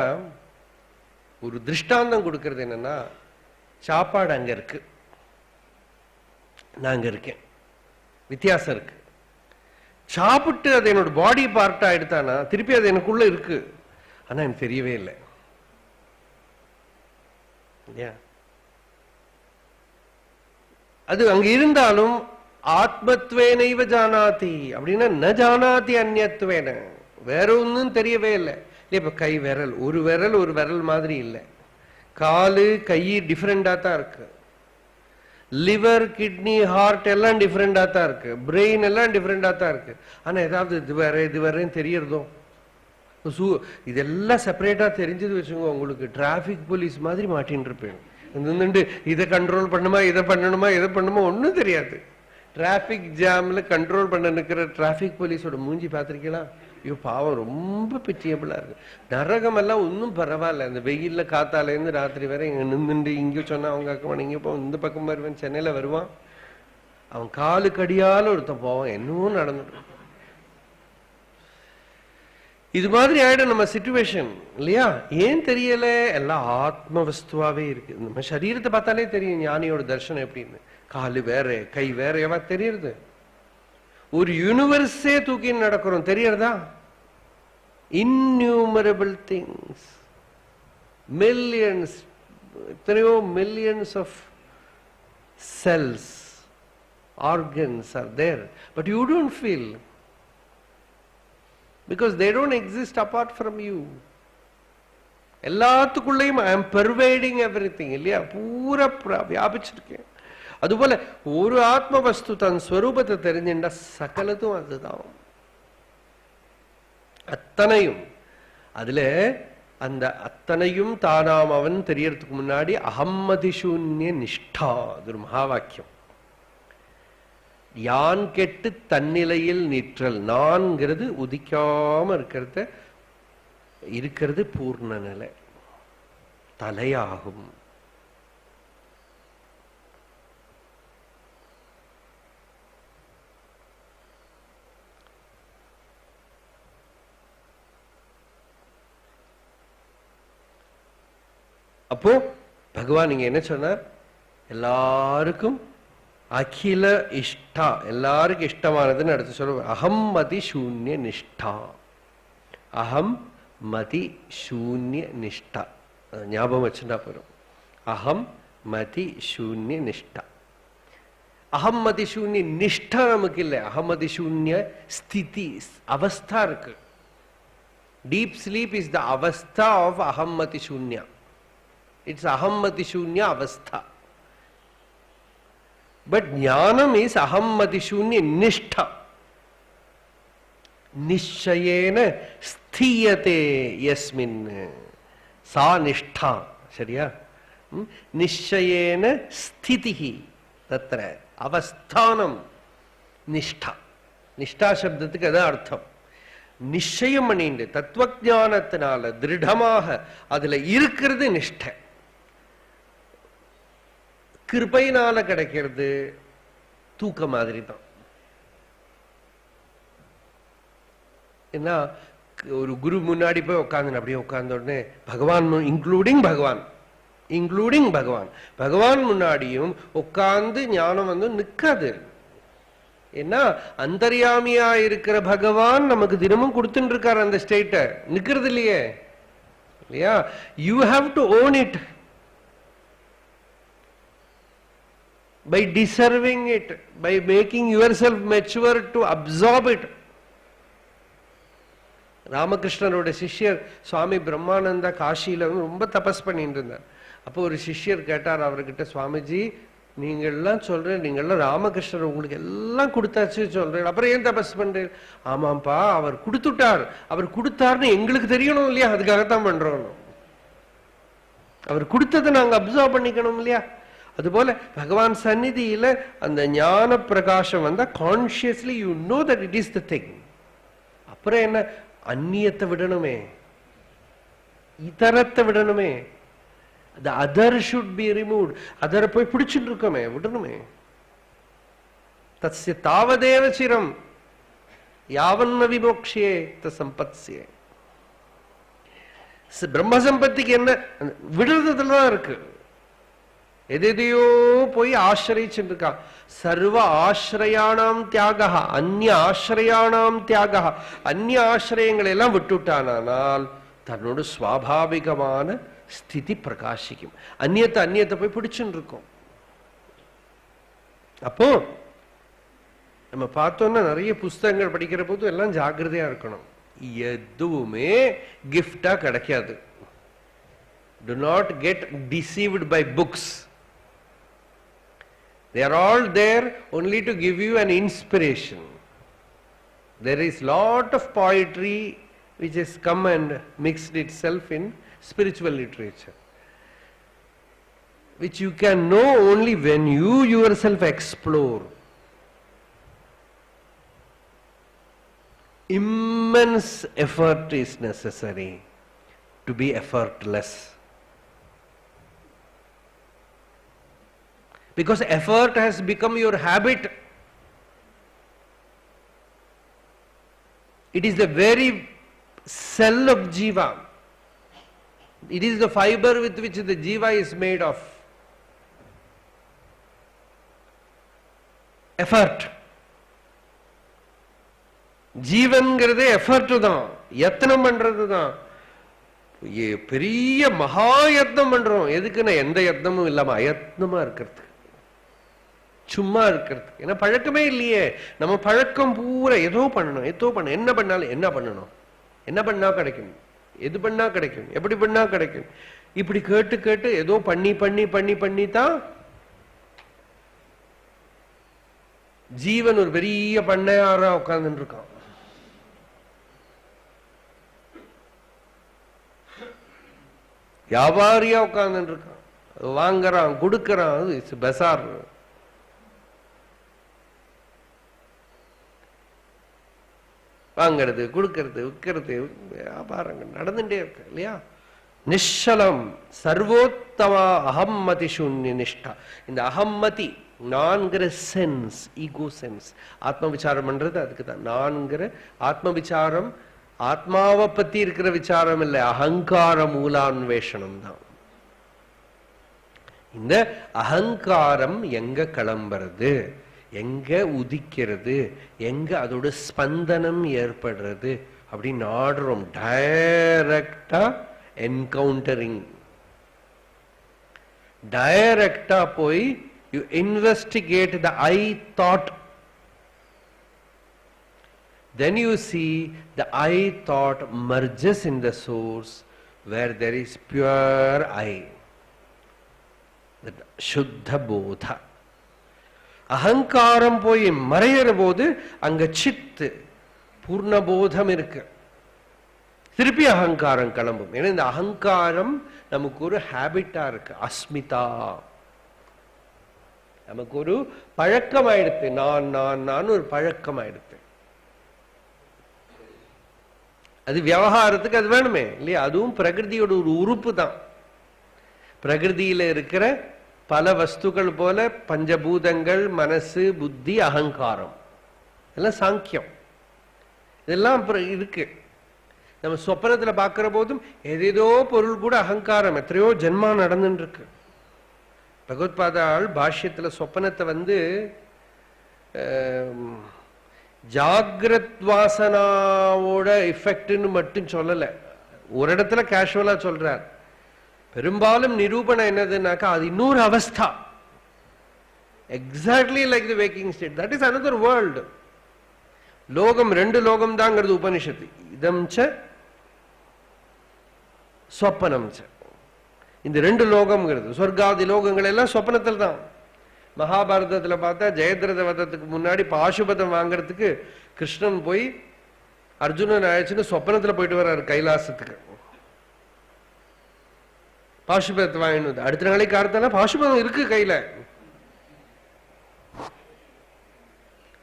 ஒரு திருஷ்டாந்தம் கொடுக்கறது என்னன்னா, சாப்பாடு அங்க இருக்கு, நான் அங்க இருக்கேன், வித்தியாசம் இருக்கு. சாப்பிட்டு அது என்னோட பாடி பார்ட்டா எடுத்தானா திருப்பி அது எனக்குள்ள இருக்கு, ஆனா எனக்கு தெரியவே இல்லை. அது அங்க இருந்தாலும் ஆத்மத்வேனைவ ஜானாதி அப்படின்னா ந ஜானாதி அந்நியத்வேன, வேற ஒன்னும் தெரியவே இல்லை. இப்ப கை விரல், ஒரு விரல் மாதிரி இல்லை, காலு கை டிஃபரெண்டா தான் இருக்கு, லிவர் கிட்னி ஹார்ட் எல்லாம் டிஃபரெண்டா தான் இருக்கு, பிரெயின் எல்லாம் டிஃபரெண்டா தான் இருக்கு. ஆனா ஏதாவது இது வேறன்னு தெரியறதோ? இதெல்லாம் செப்பரேட்டா தெரிஞ்சது வச்சுக்கோங்க, உங்களுக்கு டிராபிக் போலீஸ் மாதிரி மாட்டின்னு இருப்பேன். இதை கண்ட்ரோல் பண்ணுமா, இதை பண்ணணுமா, இதை பண்ணுமா ஒன்னும் தெரியாது. டிராபிக் ஜாம்ல கண்ட்ரோல் பண்ண நிக்கிற டிராபிக் போலீஸோட மூஞ்சி பாத்திருக்கீங்களா? ஐயோ பாவம், ரொம்ப பிச்சியபிளா இருக்கு. நரகம் எல்லாம் ஒன்னும் பரவாயில்ல. இந்த வெயில்ல காத்தால இருந்து ராத்திரி வரை இங்க நின்றுண்டு இங்க சொன்னா அவங்க அக்கமான இங்க போ, இந்த பக்கம் வருவேன், சென்னையில வருவான், அவன் காலு கடியால ஒருத்தன் போவான், என்னவும் நடந்துடும். இது மாதிரி ஆயிடும் நம்ம சிச்சுவேஷன் இல்லையா? ஏன் தெரியல? எல்லாம் ஆத்ம வஸ்துவாவே இருக்கு. நம்ம சரீரத்தை பார்த்தாலே தெரியும் ஞானியோட தர்சனம் எப்படின்னு. காலு வேற கை வேற எவா தெரியறது? ஒரு யூனிவர்ஸே தூக்கி நடக்கிறோம், தெரியறதா? இன்யூமரபிள் திங்ஸ், மில்லியன்ஸ், எத்தனையோ millions of cells, organs are there, but you don't feel, because they don't exist apart from you. எல்லாத்துக்குள்ளேயும் I am pervading everything இல்லையா? பூரா வியாபிச்சிருக்கேன். அதுபோல ஒரு ஆத்ம வஸ்து தன் ஸ்வரூபத்தை தெரிஞ்சுட்டா சகலதும் அதுதான், அத்தனையும். அதுல அந்த அத்தனையும் தானாம் அவன் தெரியறதுக்கு முன்னாடி அகம்மதிசூன்ய நிஷ்டா, அது ஒரு மகா வாக்கியம். யான் கெட்டு தன்னிலையில் நிற்றல், நான்கிறது உதிக்காம இருக்கிறது பூர்ண நிலை, தலையாகும். அப்போ பகவான் இங்க என்ன சொன்னார்? எல்லாருக்கும் அகில இஷ்டா, எல்லாருக்கும் இஷ்டமானதுன்னு அடுத்து சொல்ல, அகம் மதி சூன்ய நிஷ்டா. அகம் மதி சூன்ய நிஷ்டா, ஞாபகம் வச்சுட்டா போறோம். அகம் மதி சூன்ய நிஷ்டா. அகம் மதி சூன்ய நிஷ்டா நமக்கு இல்லை, அகமதி சூன்ய ஸ்திதி, அவஸ்தா இருக்கு. Deep sleep is the avastha of ahammati shunya. It's ahammati shunya avastha. But jnanam is ahammati shunya nishtha. Nishchayena sthiyate yasmin. Sa nishtha. Shariya? Nishchayena sthitihi. Tatra. Avasthanam. Nishtha. Nishtha shabdathukku adha artham. நிச்சயம் பண்ணிண்டு தத்துவஞானத்தினால திருடமாக அதுல இருக்கிறது நிஷ்டை. கிருபையினால கிடைக்கிறது தூக்க மாதிரி தான். என்ன, ஒரு குரு முன்னாடி போய் உட்காந்து அப்படியே உட்கார்ந்த உடனே பகவான், இன்க்ளூடிங் பகவான் முன்னாடியும் உட்கார்ந்து ஞானம் வந்து நிற்காது. ஏன்னா அந்தர்யாமியா இருக்கிற பகவான் நமக்கு தினமும் கொடுத்துட்டு இருக்காரு அந்த ஸ்டேட்ட, நிக்கிறது இல்லையே, இல்லையா? You have to own it by deserving it, by making yourself mature to absorb it. ராமகிருஷ்ணரோட சிஷ்யர் சுவாமி பிரம்மானந்தா காஷியில ரொம்ப தபஸ் பண்ணிட்டு இருந்தார். அப்போ ஒரு சிஷ்யர் கேட்டார் அவர்கிட்ட, சுவாமிஜி நீங்கள்லாம் சொல்றேன், நீங்கள்லாம் ராமகிருஷ்ணர் உங்களுக்கு எல்லாம் கொடுத்தாச்சு சொல்றேன், அப்புறம் ஏன் தபஸ் பண்றேன்? ஆமாப்பா, அவர் கொடுத்துட்டார், அவர் கொடுத்தாருன்னு எங்களுக்கு தெரியணும் இல்லையா, அதுக்காகத்தான் பண்றோம். அவர் கொடுத்ததை நாங்க அப்சர்வ் பண்ணிக்கணும் இல்லையா? அதுபோல பகவான் சந்நிதியில அந்த ஞான பிரகாசம் வந்தா consciously you know that it is the thing. அப்புறம் என்ன, அந்நியத்தை விடணுமே, இதரத்தை விடணுமே. The other should be removed. அதர போய் பிடிச்சிட்டு இருக்கோமே, விடணுமே. தஸ்ய தாவதேவ சிரம் யாவன்ன விமோக்ஷே தம்பத்யே. பிரம்ம சம்பத்திக்கு என்ன விடுறதுலதான் இருக்கு. எதையோ போய் ஆசிரிச்சுட்டு இருக்கா. சர்வ ஆசிரயானாம் தியாக, அந்நிய ஆசிரயானாம் தியாக, அந்நிய ஆசிரியங்களை எல்லாம் விட்டுட்டானால் தன்னோட சுவாபாவிகமான ஸ்திதி பிரகாசிக்கும். அந்நியத்தை போய் பிடிச்சுட்டு இருக்கோம். அப்போ நம்ம பார்த்தோம்னா நிறைய புஸ்தகங்கள் படிக்கிற போது எல்லாம் ஜாக்கிரதையா இருக்கணும். எதுவுமே கிஃப்டா கிடைக்காது. Do not get deceived by books. They are all there only to give you an inspiration. There is lot of poetry which has come and mixed itself in spiritual literature, which you can know only when you yourself explore. Immense effort is necessary to be effortless. Because effort has become your habit. It is the very cell of jiva. It is the fiber with which the jiva is made of. Effort. ஜீவன்கிறது effort தான், யத்னம் பண்றது தான். பெரிய மகா யத்னம் பண்றோம். எதுக்குன்னா எந்த யத்னமும் இல்லாம அயத்னமா இருக்கிறது, சும்மா இருக்கிறது. ஏன்னா பழக்கமே இல்லையே. நம்ம பழக்கம் பூரா ஏதோ பண்ணணும், என்ன பண்ணாலும் என்ன பண்ணணும், என்ன பண்ணா கிடைக்கும், எது பண்ணா கிடைக்கும், எப்படி பண்ணா கிடைக்கும், இப்படி கேட்டு கேட்டு ஏதோ பண்ணி பண்ணி பண்ணி பண்ணித்தான் ஜீவன் ஒரு பெரிய பண்ணையாரா உட்கார்ந்து இருக்கான். வியாபாரியா உட்கார்ந்து இருக்கான், வாங்கறான் கொடுக்கறான். இட்ஸ் பசார். வாங்கிறது கொடுக்கறது விற்கிறது வியாபாரங்கள் நடந்துட்டே இருக்கு இல்லையா? நிஷலம் சர்வோத்தமா அகம்மதி சூன்ய நிஷ்டா. இந்த அகம்மதி நான்கிற சென்ஸ், ஈகோ சென்ஸ். ஆத்ம விசாரம் பண்றது அதுக்கு தான். நான்கிற ஆத்ம விசாரம் ஆத்மாவை பத்தி இருக்கிற விசாரம் இல்லை, அகங்கார மூலான்வேஷனம் தான். இந்த அகங்காரம் எங்க கிளம்புறது, எங்க உதிக்கிறது, எங்க அதோட ஸ்பந்தனம் ஏற்படுறது அப்படின்னு ஆடுறோம். டைரக்டா என்கவுண்டரிங், டைரக்டா போய் you investigate the I thought. Then you see the I thought merges in the source where there is pure I, that Shuddha Bodha. அகங்காரம் போய் மறையிற போது அங்க சித்து பூர்ணபோதம் இருக்கு. திருப்பி அகங்காரம் கிளம்பும். ஏன்னா இந்த அகங்காரம் நமக்கு ஒரு ஹேபிட்டா இருக்கு, அஸ்மிதா. நமக்கு ஒரு பழக்கம் ஆயிடுத்து. நான் ஒரு பழக்கம் ஆயிடுத்து. அது விவகாரத்துக்கு அது வேணுமே இல்லையா? அதுவும் பிரகிருதியோட ஒரு உறுப்பு தான். பிரகிருதியில இருக்கிற பல வஸ்துக்கள் போல பஞ்சபூதங்கள், மனசு, புத்தி, அகங்காரம் எல்லாம் சாங்கியம். இதெல்லாம் இருக்கு. நம்ம சொப்பனத்துல பார்க்கிற போதும் ஏதேதோ பொருள் கூட அகங்காரம் எத்தனையோ ஜென்மா நடந்துட்டு இருக்கு. பகவத்பாதாள் பாஷ்யத்துல சொப்பனத்தை ஜாகிரத் வாசனாவோட எஃபெக்ட்னு மட்டும் சொல்லல. ஒரு இடத்துல கேஷுவலா சொல்றார். பெரும்பாலும் நிரூபணம் என்னதுன்னாக்கா அது இன்னொரு அவஸ்தா. Exactly like the waking state. That is another world. லோகம் ரெண்டு லோகம் தாங்கிறது உபனிஷத்து. இதம் ச சொப்பனம் ச. இந்த ரெண்டு லோகம்ங்கிறது சொர்க்காதி லோகங்கள் எல்லாம் சொப்பனத்தில் தான். மகாபாரதத்துல பார்த்தா ஜெயத்ரத வதத்துக்கு முன்னாடி பாசுபதம் வாங்கறதுக்கு கிருஷ்ணன் போய் அர்ஜுனன் ஆயிடுச்சுன்னு சொப்பனத்துல போயிட்டு வர்றாரு கைலாசத்துக்கு. பாசுபதத்தை வாங்கினது அடுத்த நாளைக்கு காரணத்தால பாசுபதம் இருக்கு கையில.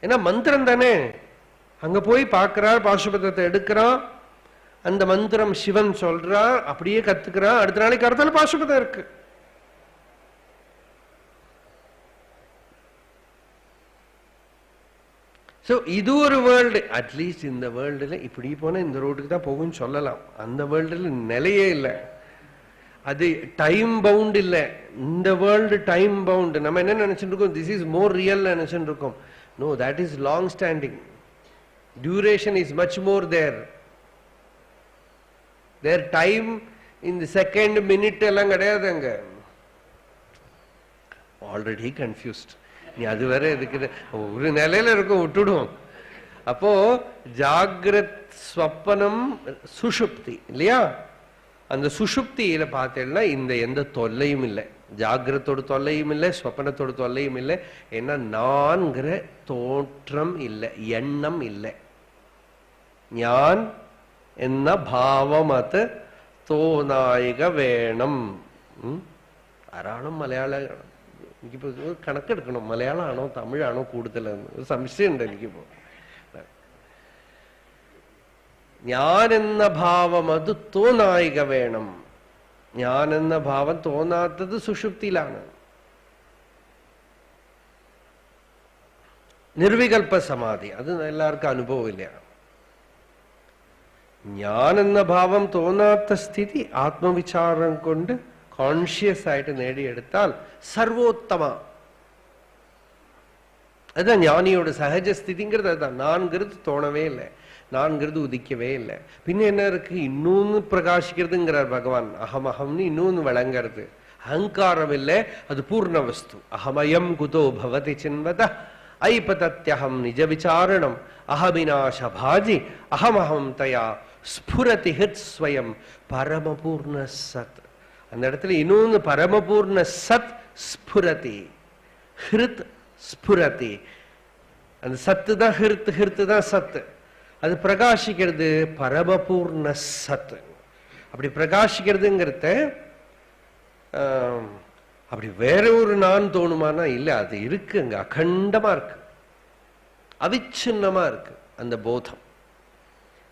ஏன்னா மந்திரம் தானே. அங்க போய் பார்க்கிறார், பாசுபதத்தை எடுக்கிறான், அந்த மந்திரம் சிவன் சொல்றான், அப்படியே கத்துக்கிறான். அடுத்த நாளைக்கு காரணத்தால பாசுபதம் இருக்கு. ஸோ இது ஒரு வேர்ல்டு. அட்லீஸ்ட் இந்த வேர்ல்டுல இப்படி போனா இந்த ரோட்டுக்கு தான் போகும்னு சொல்லலாம். அந்த வேர்ல்டுல நிலையே இல்லை. அது டைம் பவுண்ட் இல்லை. இந்த வேர்ல்டு டைம் பவுண்ட். நம்ம என்ன நினைச்சுட்டு இருக்கோம், திஸ் இஸ் மோர் ரியல் நினைச்சுட்டு இருக்கோம். No, that is long standing. Duration is much more there. Their time இந்த செகண்ட் மினிட் எல்லாம் கிடையாது. அங்க ஆல்ரெடி கன்ஃபியூஸ்ட். நீ அது வேற எதுக்கு ஒரு நிலையில இருக்கும், விட்டுடுவோம். அப்போ ஜாகிரத், ஸ்வப்பனம், சுஷுப்தி இல்லையா? அந்த சுஷுப்தியில பார்த்தேன்னா இந்த எந்த தொல்லையும் இல்லை. ஜாகிரத்தோட தொல்லையும் இல்லை, ஸ்வப்பனத்தோட தொல்லையும் இல்லை. ஏன்னா நான்கிற தோற்றம் இல்லை, எண்ணம் இல்லை. ஞான் என்ன பாவம் அது തോന്നായിക വേണം. ധാരാളം മലയാളം. എനിക്കിപ്പോ കണക്കെടുക്കണം, മലയാളമാണോ തമിഴാണോ കൂടുതലെന്ന് ഒരു സംശയമുണ്ട് എനിക്കിപ്പോ. ഞാനെന്ന ഭാവം അത് തോന്നായിക വേണം. ഞാനെന്ന ഭാവം തോന്നാത്തത് സുഷുപ്തിയിലാണ്. നിർവികൽപ്പ സമാധി അത് എല്ലാവർക്കും അനുഭവമില്ല. ഞാനെന്ന ഭാവം തോന്നാത്ത സ്ഥിതി ആത്മവിചാരം കൊണ്ട് കോൺഷ്യസ് ആയിട്ട് നേടിയെടുത്താൽ സർവോത്തമ. அதுதான் ஞானியோட சகஜ ஸ்திதிங்கிறது. அதுதான் நான்கிறது தோணவே இல்லை, நான்கிறது உதிக்கவே இல்லை. பின்ன என்ன இருக்கு, இன்னொன்னு பிரகாசிக்கிறதுங்கிறார் பகவான். அகம் அகம்னு இன்னொன்னு விளங்கிறது. அகங்காரம் இல்லை, அது பூர்ண வஸ்து. அகமயம் குதோ பவதி சின்வத ஐபதத்யஹம் நிஜ விசாரணம் அகவிநாச பாஜி அகமஹம் தயா ஸ்புரதி ஹித் ஸ்வயம் பரமபூர்ண சத். அந்த இடத்துல இன்னொன்னு பரமபூர்ண சத் ஸ்புரதி, ஹிருத் ஸ்புரதி. அந்த சத்து தான் ஹிருத், ஹிருத்து தான் சத்து. அது பிரகாசிக்கிறது பரமபூர்ண சத். அப்படி பிரகாசிக்கிறதுங்கிறத அப்படி வேற ஒரு நான் தோணுமானா இல்ல, அது இருக்கு, அங்க அகண்டமா இருக்கு, அவிச்சின்னமா இருக்கு அந்த போதம்.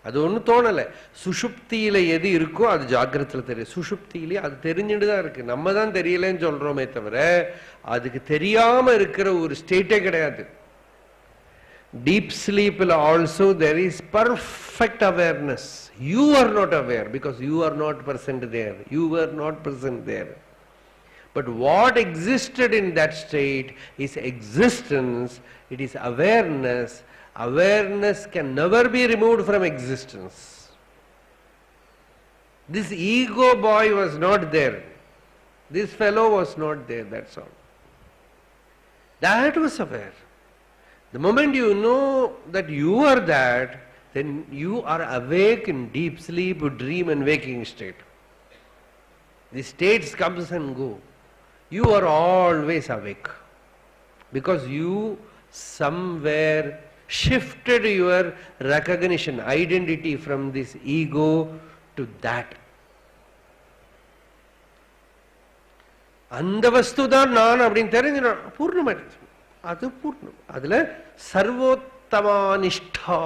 அது ஒன்றும் தோணலை. சுஷுப்தியில எது இருக்கோ அது ஜாகிரத்தில் தெரியும். சுஷுப்தியிலே அது தெரிஞ்சுட்டு தான் இருக்கு, நம்ம தான் தெரியலன்னு சொல்றோமே தவிர அதுக்கு தெரியாம இருக்கிற ஒரு ஸ்டேட்டே கிடையாது. Deep sleep will also there is perfect awareness. You are not aware because you are not present there. You were not present there. But what existed in that state is existence. It is awareness. Awareness can never be removed from existence. This ego boy was not there. This fellow was not there, that's all. That was aware. The moment you know that you are that, then you are awake in deep sleep, dream and waking state. The states comes and go. You are always awake because you somewhere shifted your recognition, identity from this ego to that. அந்த வஸ்து தான் நான் அப்படின்னு தெரிஞ்சு பூர்ணமாயிடுச்சு. அது பூர்ணம். அதுல சர்வோத்தமா நிஷ்டா.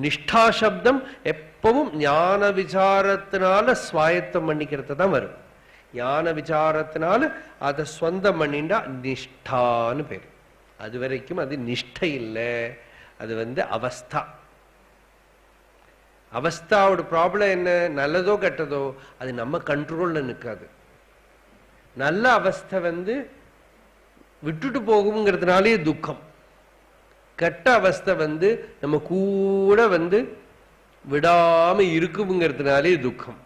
நிஷ்டா சப்தம் எப்பவும் ஞான விசாரத்தினால ஸ்வாயத்தம் பண்ணிக்கிறது தான் வரும். ஞான விசாரத்தினால அதை சொந்தம் பண்ணிண்டா நிஷ்டான்னு பேரு. அது வரைக்கும் அது நிஷ்டை இல்லை, அது அவஸ்தா. அவஸ்தாவோட ப்ராப்ளம் என்ன? நல்லதோ கெட்டதோ அது நம்ம கண்ட்ரோல்ல நிற்காது. நல்ல அவஸ்தை விட்டுட்டு போகுங்கிறதுனாலே துக்கம். கெட்ட அவஸ்தை நம்ம கூட விடாம இருக்குங்கிறதுனாலே துக்கம்.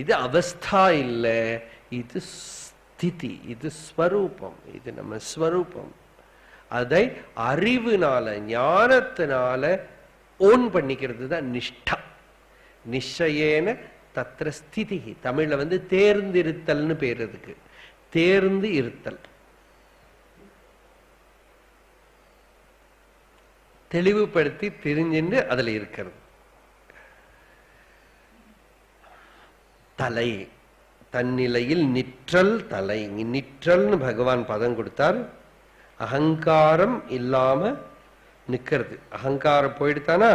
இது அவஸ்தா இல்லை, இது ஸ்திதி, இது ஸ்வரூபம், இது நம்ம ஸ்வரூபம். அதை அறிவுனால ஞானத்தினால ஓன் பண்ணிக்கிறது தான் நிஷ்டா. நிச்சயேன தத்ர ஸ்திதி. தமிழ்ல தேர்ந்திருத்தல்னு பேர். அதுக்கு தேர்ந்து இருத்தல், தெளிவுபடுத்தி தெரிஞ்சுன்னு அதுல இருக்கிறது. தலை தன்னிலையில் நிற்றல் தலை. நிற்றல்னு பகவான் பதம் கொடுத்தார். அகங்காரம் இல்லாம நிக்கிறது. அகங்காரம் போயிடுத்தானா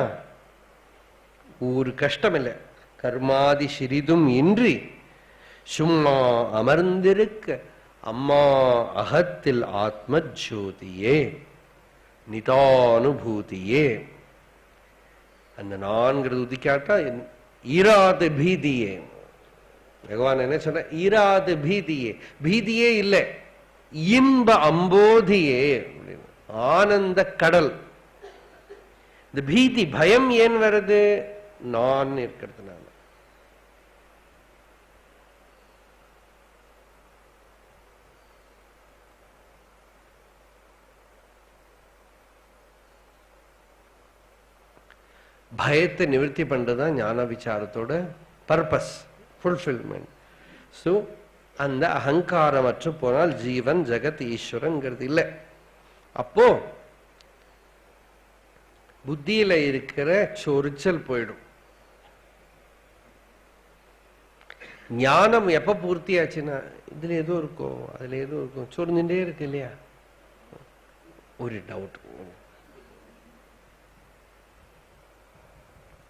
ஒரு கஷ்டம் இல்லை. கர்மாதி சிறிதும் இன்றி சும்மா அமர்ந்திருக்க அம்மா அகத்தில் ஆத்ம ஜோதியே நிதானுபூதியே. அந்த நான்கிறது உதிக்காட்டா ஈராது பீதியே. பகவான் என்ன சொன்ன? ஈராது பீதியே. பீதியே இல்லை, இன்ப அம்போதியே, ஆனந்த கடல். இந்த பீதி பயம் ஏன் வருது? நான் இருக்கிறதுனால. பயத்தை நிவர்த்தி பண்றதுதான் ஞான விசாரத்தோட பர்பஸ், ஃபுல்ஃபில்மெண்ட். ஸோ அந்த அகங்காரமற்று போனால் ஜீவன் ஜெகத் ஈஸ்வரங்கிறது இல்லை. அப்போ புத்தியில இருக்கிற சொரிச்சல் போயிடும். ஞானம் எப்ப பூர்த்தி ஆச்சுன்னா இதுல ஏதோ இருக்கும், அதுல ஏதோ இருக்கும், சொரிஞ்சுட்டே இருக்கு இல்லையா? ஒரு டவுட்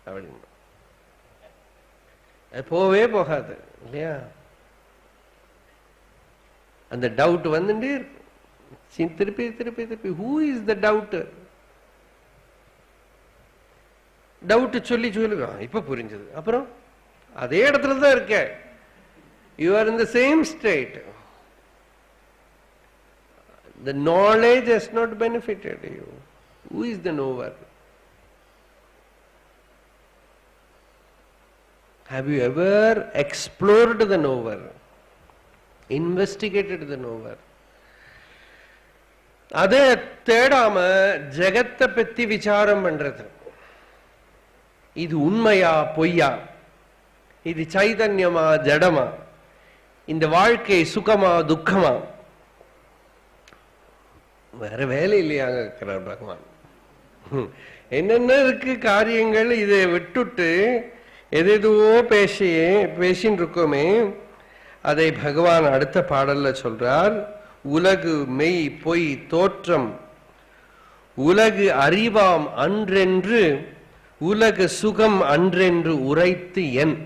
அப்படின்னு அது போவே போகாது இல்லையா? அந்த டவுட் வந்துட்டே இருக்கும் திருப்பி திருப்பி திருப்பி. Who is the doubt? Doubt சொல்லி சொல்லுவான். இப்ப புரிஞ்சது. அப்புறம் அதே இடத்துல தான் இருக்க. You are in the same state. The knowledge has not benefited you. Who is the knower? Have you ever explored the knower? Investigated the knower? அதை தேடாம ஜெகத்தை பத்தி விசாரம் பண்றது. இது உண்மையா பொய்யா? இது சைதன்யமா ஜடமா? இந்த வாழ்க்கை சுகமா துக்கமா? வேற வேலை இல்லையாங்க இருக்கிறார் பகவான். என்னென்ன இருக்கு காரியங்கள், இதை விட்டுட்டு எதுவோ பேசின்னு இருக்கோமே. அதை பகவான் அடுத்த பாடல்ல சொல்றார். உலகு மெய் பொய் தோற்றம் உலகு அறிவாம் அன்றென்று உலகு சுகம் அன்றென்று உரைத்து என்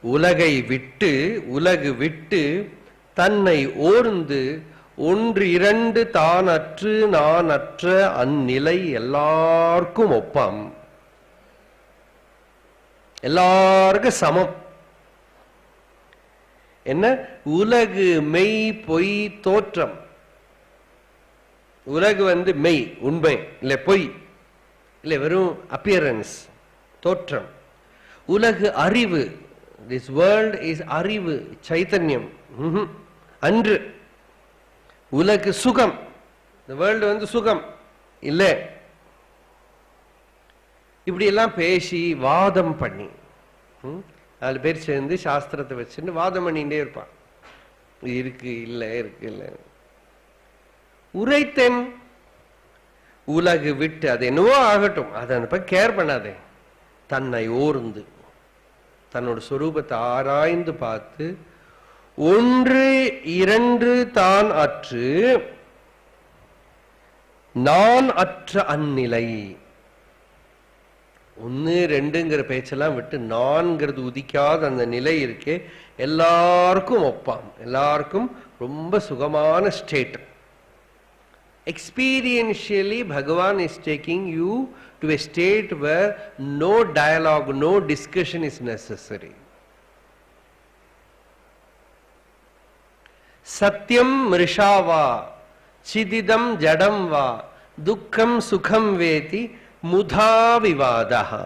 உலகை விட்டு உலகு விட்டு தன்னை ஓர்ந்து ஒன்று இரண்டு தான் அற்று நான் அற்ற அந்நிலை எல்லாருக்கும் ஒப்பாம், எல்லாருக்கும் சமம். என்ன? உலகு மெய் பொய் தோற்றம். உலகு மெய் உண்மை இல்ல, பொய் இல்ல, வெறும் அப்பியரன்ஸ் தோற்றம். உலகு அறிவு, திஸ் வேர்ல்ட் இஸ் அறிவு சைத்தன்யம் அன்று. உலகு சுகம், இந்த வேர்ல்டு சுகம் இல்ல. இப்படி எல்லாம் பேசி வாதம் பண்ணி 4 பேர் சேர்ந்து சாஸ்திரத்தை வச்சுட்டு வாதம் பண்ணிட்டே இருப்பான். இருக்கு இல்ல, இருக்கு இல்ல. உரைத்தேன் உலகு விட்டு, அது என்னவோ ஆகட்டும், அதை கேர் பண்ணாதே. தன்னை ஓர்ந்து தன்னோட சொரூபத்தை ஆராய்ந்து பார்த்து ஒன்று இரண்டு தான் அற்று நான் அற்ற அந்நிலை. 1 2ங்கிற பேச்செல்லாம் விட்டு நான்கிறது உதிக்காத அந்த நிலை இருக்கே, எல்லாருக்கும் ஒப்பாம், எல்லாருக்கும் ரொம்ப சுகமான state. Experientially, Bhagavan is taking you to a state where no dialogue, no discussion is necessary. Satyam mrishava, chididam jadam va, dukkam sukham veti, mudha vivadaha.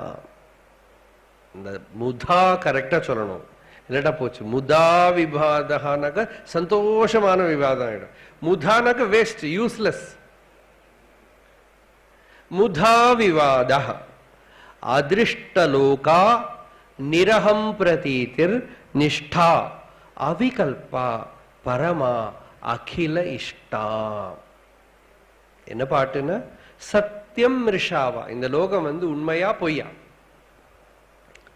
இந்த முதா கரெக்டா சொல்லணும், இல்லட்டா போச்சு. முதா விவாதனாக்க சந்தோஷமான விவாதம் ஆயிடும். முதானாக்க வேஸ்ட், யூஸ்லெஸ். முதா விவாத அதிருஷ்டலோகா நிரகம் பிரதீதிர் நிஷ்டா அவிகல்பா பரமா அகில இஷ்டா. என்ன பாட்டுன்னா, சத்தியம் ரிஷாவா, இந்த லோகம் உண்மையா பொய்யா?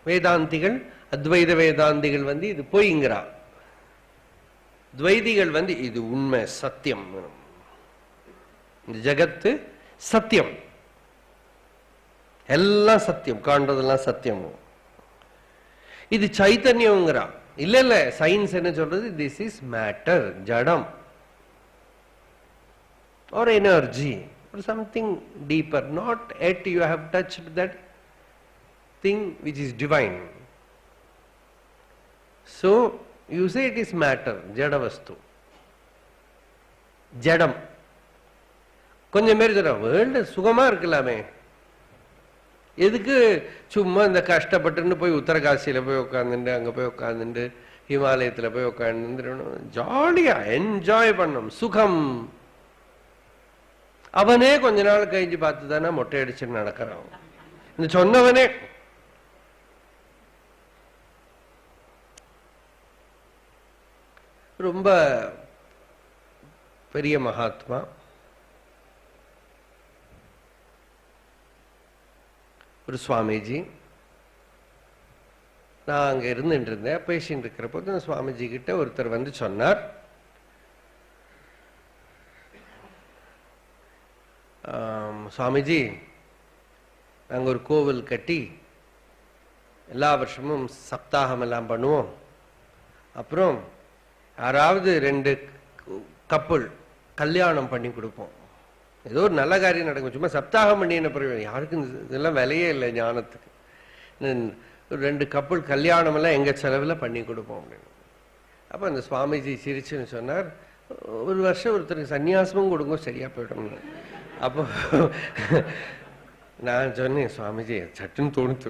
வேதாந்திகள், அத்வைத வேதாந்திகள் இது பொய்ங்கிறா. துவைதிகள் இது உண்மை, சத்தியம். இந்த ஜகத்து சத்தியம், எல்லாம் சத்தியம், காண்றதெல்லாம் சத்தியம். இது சைத்தன்யம்ங்கிறா. இல்ல இல்ல, சயின்ஸ் என்ன சொல்றது? திஸ் இஸ் மேட்டர், ஜடம் or energy or something deeper. Not yet you have touched that thing which is divine. So you say it is matter, jada vastu, jadam. கொஞ்சம் பேர் சொல்ற வேர்ல்டு சுகமா இருக்கலாமே, எதுக்கு சும்மா இந்த கஷ்டப்பட்டுன்னு போய் உத்தரகாசியில போய் உட்காந்துட்டு, அங்க போய் உட்காந்துட்டு, ஹிமாலயத்துல போய் உட்காந்து ஜாலியா என்ஜாய் பண்ணும், சுகம். அவனே கொஞ்ச நாள் கழிஞ்சு பார்த்து தானே மொட்டை அடிச்சுன்னு நடக்கிறான். இந்த சொன்னவனே ரொம்ப பெரிய மகாத்மா. ஒரு சுவாமிஜி, நான் அங்க இருந்துட்டு இருந்தேன், பேசிட்டு இருக்கிற போது சுவாமிஜி கிட்ட ஒருத்தர் சொன்னார், சுவாமிஜி நாங்க ஒரு கோவில் கட்டி எல்லா வருஷமும் சப்தாகம் எல்லாம் பண்ணுவோம், அப்புறம் யாராவது 2 கப்புள் கல்யாணம் பண்ணி கொடுப்போம், ஏதோ ஒரு நல்ல காரியம் நடக்கும். சும்மா சப்தாகம் பண்ணி என்ன பிரயோஜனம்? யாருக்கும் இதெல்லாம் விலையே இல்லை ஞானத்துக்கு. 2 கப்புள் கல்யாணம் எல்லாம் எங்க செலவில் பண்ணி கொடுப்போம் அப்படின்னு. அப்ப அந்த சுவாமிஜி சிரிச்சுன்னு சொன்னார், ஒரு வருஷம் ஒருத்தருக்கு சன்னியாசமும் கொடுங்க, சரியா போயிடும். அப்போ நான் சொன்னேன், சுவாமிஜி சட்டுன்னு தோணுத்து,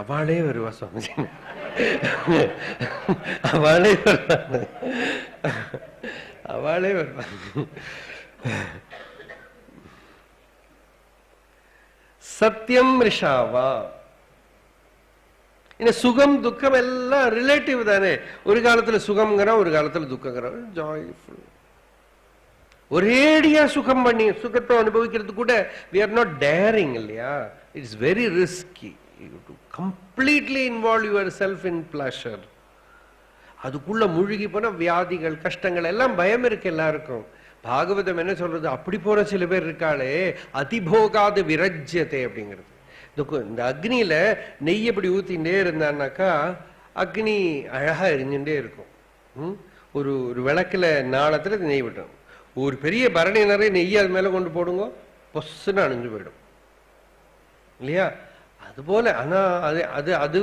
அவளே வருவா சுவாமிஜி, அவளே வருவா, அவளே வருவா. சத்தியம் ரிஷாவா. இந்த சுகம் துக்கம் எல்லாம் ரிலேட்டிவ் தானே. ஒரு காலத்துல சுகம்ங்கிறான், ஒரு காலத்துல துக்கங்கிறான். ஜாய்ஃபுல், ஒரேடியா சுகம் பண்ணி சுகத்தை அனுபவிக்கிறது கூட we are not daring இல்லையா? It's very risky to completely involve yourself in pleasure. அதுக்குள்ள மூழ்கி போன வியாதிகள் கஷ்டங்கள் எல்லாம் பயம் இருக்கு எல்லாருக்கும். பாகவதம் என்ன சொல்றது, அப்படி போற சில பேர் இருக்காளே அதிபோகாது விரஜ்யத்தை அப்படிங்கிறது. இந்த அக்னியில நெய் எப்படி ஊத்திண்டே இருந்தான்னாக்கா அக்னி அழகா எரிஞ்சுட்டே இருக்கும். ஒரு ஒரு விளக்குல நாளத்துல நெய் விட்டோம், ஒரு பெரிய பரணி நிறைய நெய் அது மேல கொண்டு போடுங்க, பொஸ்ன்னு அணிஞ்சு போயிடும் இல்லையா? அது போல. ஆனா அது அது அது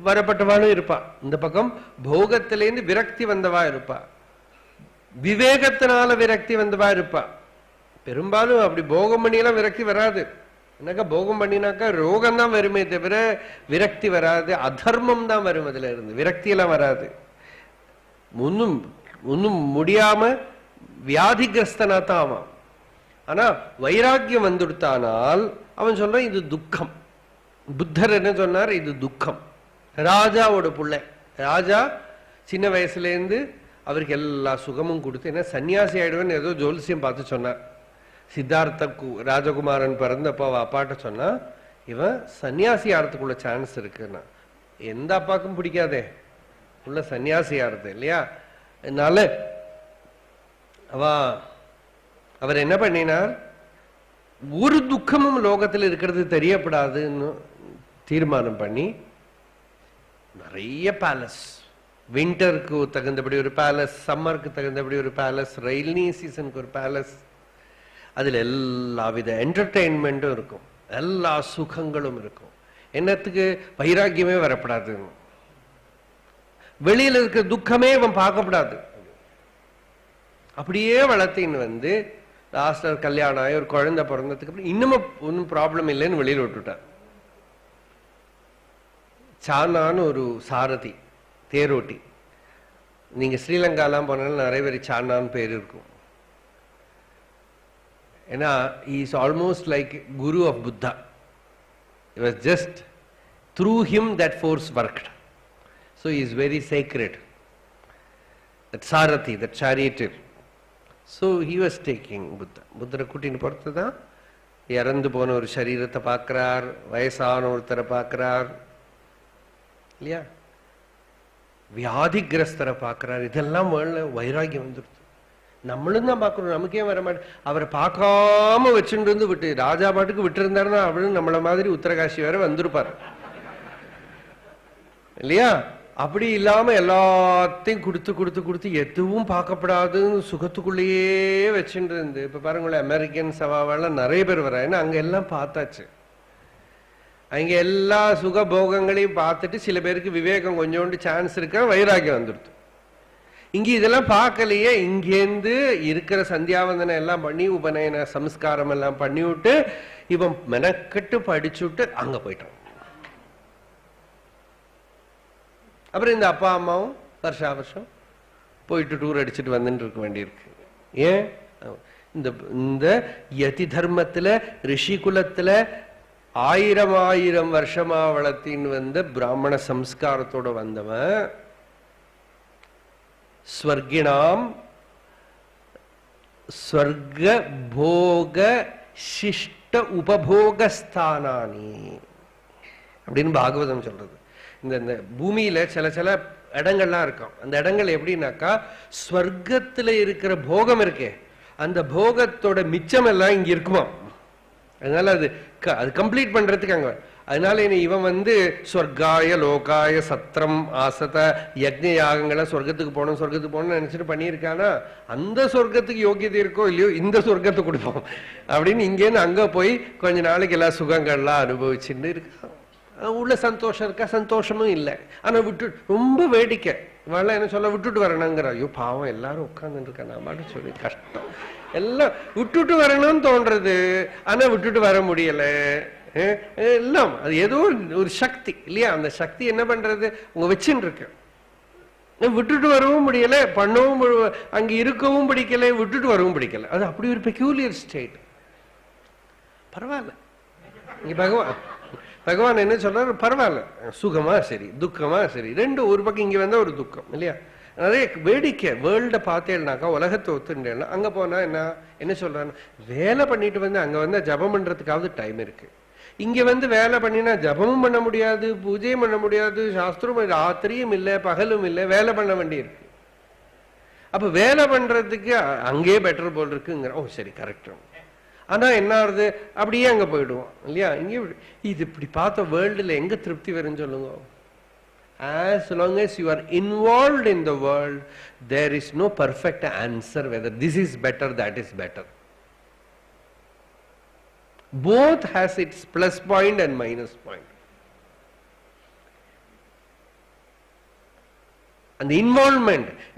வரப்பட்டவாளும் இருப்பா, இந்த பக்கம் போகத்திலேருந்து விரக்தி வந்தவா இருப்பா, விவேகத்தினால விரக்தி வந்தவா இருப்பா. பெரும்பாலும் அப்படி போகம் பண்ணியெல்லாம் விரக்தி வராது. என்னக்கா போகம் பண்ணினாக்கா ரோகம் தான் வருமே தவிர விரக்தி வராது, அதர்மம் தான் வரும் அதுல இருந்து, விரக்தியெல்லாம் வராது. ஒன்னும் ஒன்னும் முடியாம வியாதிகிரஸ்தனா தான் அவன். ஆனா வைராக்கியம் வந்துடுத்தானால் அவன் சொல்றான் இது துக்கம். புத்தர் என்ன சொன்னார், இது துக்கம். ராஜாவோட புள்ள, ராஜா சின்ன வயசுல இருந்து அவருக்கு எல்லா சுகமும் கொடுத்து என்ன சன்னியாசி ஆயிடுவேன்னு ஏதோ ஜோல்சியம் பார்த்து சொன்னார். சித்தார்த்த ராஜகுமாரன் பிறந்தப்போ அப்பாட்ட சொன்னா இவன் சன்னியாசி ஆறதுக்குள்ள சான்ஸ் இருக்குன்னா. எந்த அப்பாவுக்கும் பிடிக்காதே உள்ள சன்னியாசி ஆறுது இல்லையா? அதனால அவர் என்ன பண்ணினார், ஒரு துக்கமும் லோகத்தில் இருக்கிறது தெரியப்படாதுன்னு தீர்மானம் பண்ணி நிறைய பேலஸ், விண்டருக்கு தகுந்தபடி ஒரு பேலஸ், சம்மருக்கு தகுந்தபடி ஒரு பேலஸ், ரெயினி சீசனுக்கு ஒரு பேலஸ், அதுல எல்லா வித என்டர்டெயின்மெண்ட்டும் இருக்கும், எல்லா சுகங்களும் இருக்கும். என்னத்துக்கு வைராக்கியமே வரப்படாது, வெளியில இருக்க துக்கமே அவன் பார்க்கப்படாது. அப்படியே வளர்த்தின்னு லாஸ்ட்ல கல்யாணம் ஆகி ஒரு குழந்தை பிறந்ததுக்கு அப்புறம் இன்னமும் ஒன்றும் ப்ராப்ளம் இல்லைன்னு வெளியில விட்டுட்டான். சானான்னு ஒரு சாரதி தேரோட்டி, நீங்க ஸ்ரீலங்காலாம் போனாலும் நிறைய பேர் சானான்னு பேர் இருக்கும். ஏன்னா is almost like guru of Buddha. It was just through him that force worked. So is very sacred, that sarathi, that charioteer. So he was taking புத்தரை கூட்டின்னு பொறுத்து தான் இறந்து போன ஒரு சரீரத்தை பார்க்கிறார், வயசான ஒருத்தரை பார்க்கிறார் இல்லையா, வியாதிகிரஸ்தரை பார்க்கிறார். இதெல்லாம் வைராகியம் வந்துடுது. நம்மளும் தான் பார்க்கணும், நமக்கே வர மாட்டேன். அவரை பார்க்காம வச்சுட்டு விட்டு ராஜா பாட்டுக்கு விட்டு இருந்தாருன்னா அவளும் நம்மள மாதிரி உத்தரகாசி வேற வந்திருப்பார் இல்லையா? அப்படி இல்லாம எல்லாத்தையும் கொடுத்து கொடுத்து கொடுத்து எதுவும் பார்க்கப்படாதுன்னு சுகத்துக்குள்ளேயே வச்சுட்டு இருந்து, இப்ப பாருங்களேன் அமெரிக்கன் சவாவெல்லாம் நிறைய பேர் வர, ஏன்னா அங்க எல்லாம் பார்த்தாச்சு. அங்க எல்லா சுக போகங்களையும் பார்த்துட்டு சில பேருக்கு விவேகம் கொஞ்சோண்டு சான்ஸ் இருக்க வைராகியம் வந்துடுது. இங்க இதெல்லாம் பார்க்கலையே, இங்கேருந்து இருக்கிற சந்தியாவந்தனை எல்லாம் பண்ணி உபநயன சம்ஸ்காரம் எல்லாம் பண்ணி விட்டு இவன் மெனக்கட்டு படிச்சுட்டு அங்க போயிட்டான். அப்புறம் இந்த அப்பா அம்மாவும் வருஷா வருஷம் போயிட்டு டூர் அடிச்சுட்டு வந்துட்டு இருக்க வேண்டியிருக்கு. ஏன் இந்த யதி தர்மத்துல ரிஷி குலத்துல 1000 வருஷமா வளர்த்தின்னு பிராமண சம்ஸ்காரத்தோட வந்தவன் ஸ்வர்கிணாம் ஸ்வர்க போக சிஷ்ட உபபோகஸ்தானானி அப்படின்னு பாகவதம் சொல்றது. இந்த பூமியில சில சில இடங்கள்லாம் இருக்கும். அந்த இடங்கள் எப்படின்னாக்கா ஸ்வர்க்கத்துல இருக்கிற போகம் இருக்கே, அந்த போகத்தோட மிச்சம் எல்லாம் இங்க இருக்குமா. அதனால அது கம்ப்ளீட் பண்றதுக்கு அங்க, அதனால இவன் சொர்க்காய லோகாய சத்திரம் ஆசத யஜ்ஞ யாகங்களை சொர்க்கத்துக்கு போகணும் சொர்க்கத்துக்கு போகணும்னு நினைச்சிட்டு பண்ணியிருக்கானா, அந்த சொர்க்கத்துக்கு யோகியதை இருக்கோ இல்லையோ இந்த சொர்க்கத்தை கொடுப்போம் அப்படின்னு இங்கேருந்து அங்க போய் கொஞ்ச நாளைக்கு எல்லா சுகங்கள்லாம் அனுபவிச்சுட்டு இருக்கான். உள்ள சந்தோஷம் இருக்கா, சந்தோஷமும் இல்லை. ஆனா விட்டு ரொம்ப வேடிக்கை இவெல்லாம் என்ன சொல்ல விட்டுட்டு வரணுங்கிற, ஐயோ பாவம் எல்லாரும் உட்கார்ந்துட்டு இருக்கா, நான் பாட்டு சொல்லி கஷ்டம், எல்லாம் விட்டுட்டு வரணும்னு தோன்றது, ஆனா விட்டுட்டு வர முடியல. எல்லாம் அது ஏதோ ஒரு சக்தி இல்லையா, அந்த சக்தி என்ன பண்றது உங்க வச்சுன்னு இருக்கு. விட்டுட்டு வரவும் முடியல, பண்ணவும் அங்க இருக்கவும் பிடிக்கல, விட்டுட்டு வரவும் பிடிக்கல. அது அப்படி ஒரு பெக்யூலியர் ஸ்டேட். பரவாயில்ல, இங்க பகவான் என்ன சொல்றாரு, பரவாயில்ல சுகமா சரி துக்கமா சரி ரெண்டு, ஒரு பக்கம் இங்க வந்தா ஒரு துக்கம் இல்லையா. நிறைய வேடிக்கை வேர்ல்ட பார்த்தேன்னாக்கா உலகத்தை ஒத்துண்டேன்னா அங்க போனா என்ன சொல்றான்னு, வேலை பண்ணிட்டு அங்க ஜபம் பண்றதுக்காவது டைம் இருக்கு. இங்க வந்து வேலை பண்ணினா ஜபமும் பண்ண முடியாது, பூஜையும் பண்ண முடியாது, சாஸ்திரம் ராத்திரியும் இல்லை பகலும் இல்லை, வேலை பண்ண வேண்டியிருக்கு. அப்ப வேலை பண்றதுக்கு அங்கே பெட்டர் போல் இருக்குங்கிற. ஓ சரி, கரெக்ட். ஆனா என்ன ஆகுது, அப்படியே அங்க போயிடுவோம் இல்லையா? இங்கே இது இப்படி பார்த்த வேர்ல்டுல எங்க திருப்தி வரும்னு சொல்லுங்க. As long as you are involved in the world, there is no perfect answer whether this is better, that is better. Both has its plus point and minus point. அந்த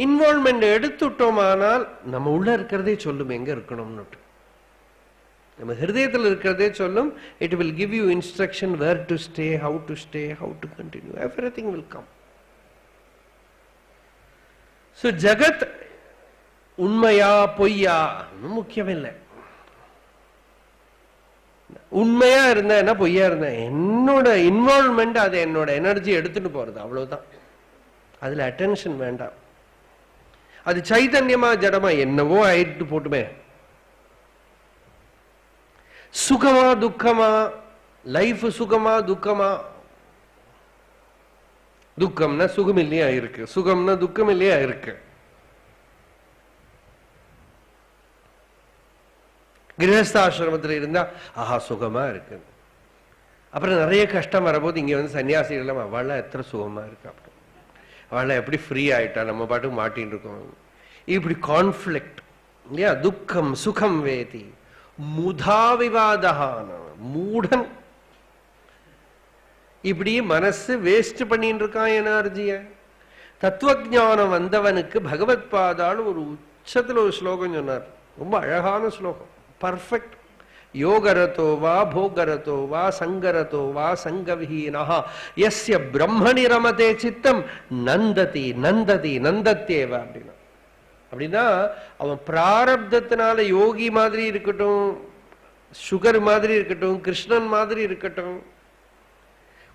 இன்வால்வ்மெண்ட் எடுத்துட்டோமானால் நம்ம உள்ள இருக்கிறதே சொல்லும் எங்க இருக்கணும்னு. நம்ம ஹிருதயத்தில் இருக்கிறதே சொல்லும். It will give you instruction where to stay, how to stay, how to continue, everything will come. So ஜகத் உண்மையா பொய்யா முக்கியமில்லை. உண்மையா இருந்தா என்ன, பொய்யா இருந்தா என்னோட இன்வால்வ்மெண்ட், அது என்னோட எனர்ஜி எடுத்துட்டு போறது, அவ்வளவுதான். அதுல அட்டென்ஷன் வேண்டாம். அது சைதன்யமா ஜடமா என்னவோ ஆயிட்டு போட்டுமே. சுகமா துக்கமா, லைஃப் சுகமா துக்கமா, துக்கம்னா சுகம் இல்லையா இருக்கு, சுகம்னா துக்கம் இல்லையா இருக்கு. கிரகஸ்தாசிரமத்தில் இருந்தா ஆஹா சுகமா இருக்கு. அப்புறம் நிறைய கஷ்டம் வரபோது இங்க வந்து சன்னியாசிகள் அவள எத்தனை சுகமா இருக்கு, அப்புறம் அவள எப்படி ஃப்ரீ ஆயிட்டா, நம்ம பாட்டுக்கு மாட்டின்னு இருக்கோம். இப்படி கான்ஃபிளிக்ட் இல்லையா? துக்கம் சுகம் வேதி முதா விவாதகான மூடன் இப்படி மனசு வேஸ்ட் பண்ணிட்டு இருக்கான் எனர்ஜிய. தத்துவஞானம் வந்தவனுக்கு பகவத் பாதால் ஒரு உச்சத்துல ஒரு ஸ்லோகம் சொன்னார், ரொம்ப அழகான ஸ்லோகம், பர்ஃபெக்ட். யோகரதோ வா போகரதோ வா சங்கரதோ வா சங்கவிஹீனஹ யஸ்ய பிரம்மணி ரமதே சித்தம் நந்ததி நந்ததி நந்தத்தேவ அப்படின்னா. அப்படின்னா அவன் பிராரப்தத்தினால யோகி மாதிரி இருக்கட்டும், சுகர் மாதிரி இருக்கட்டும், கிருஷ்ணன் மாதிரி இருக்கட்டும்,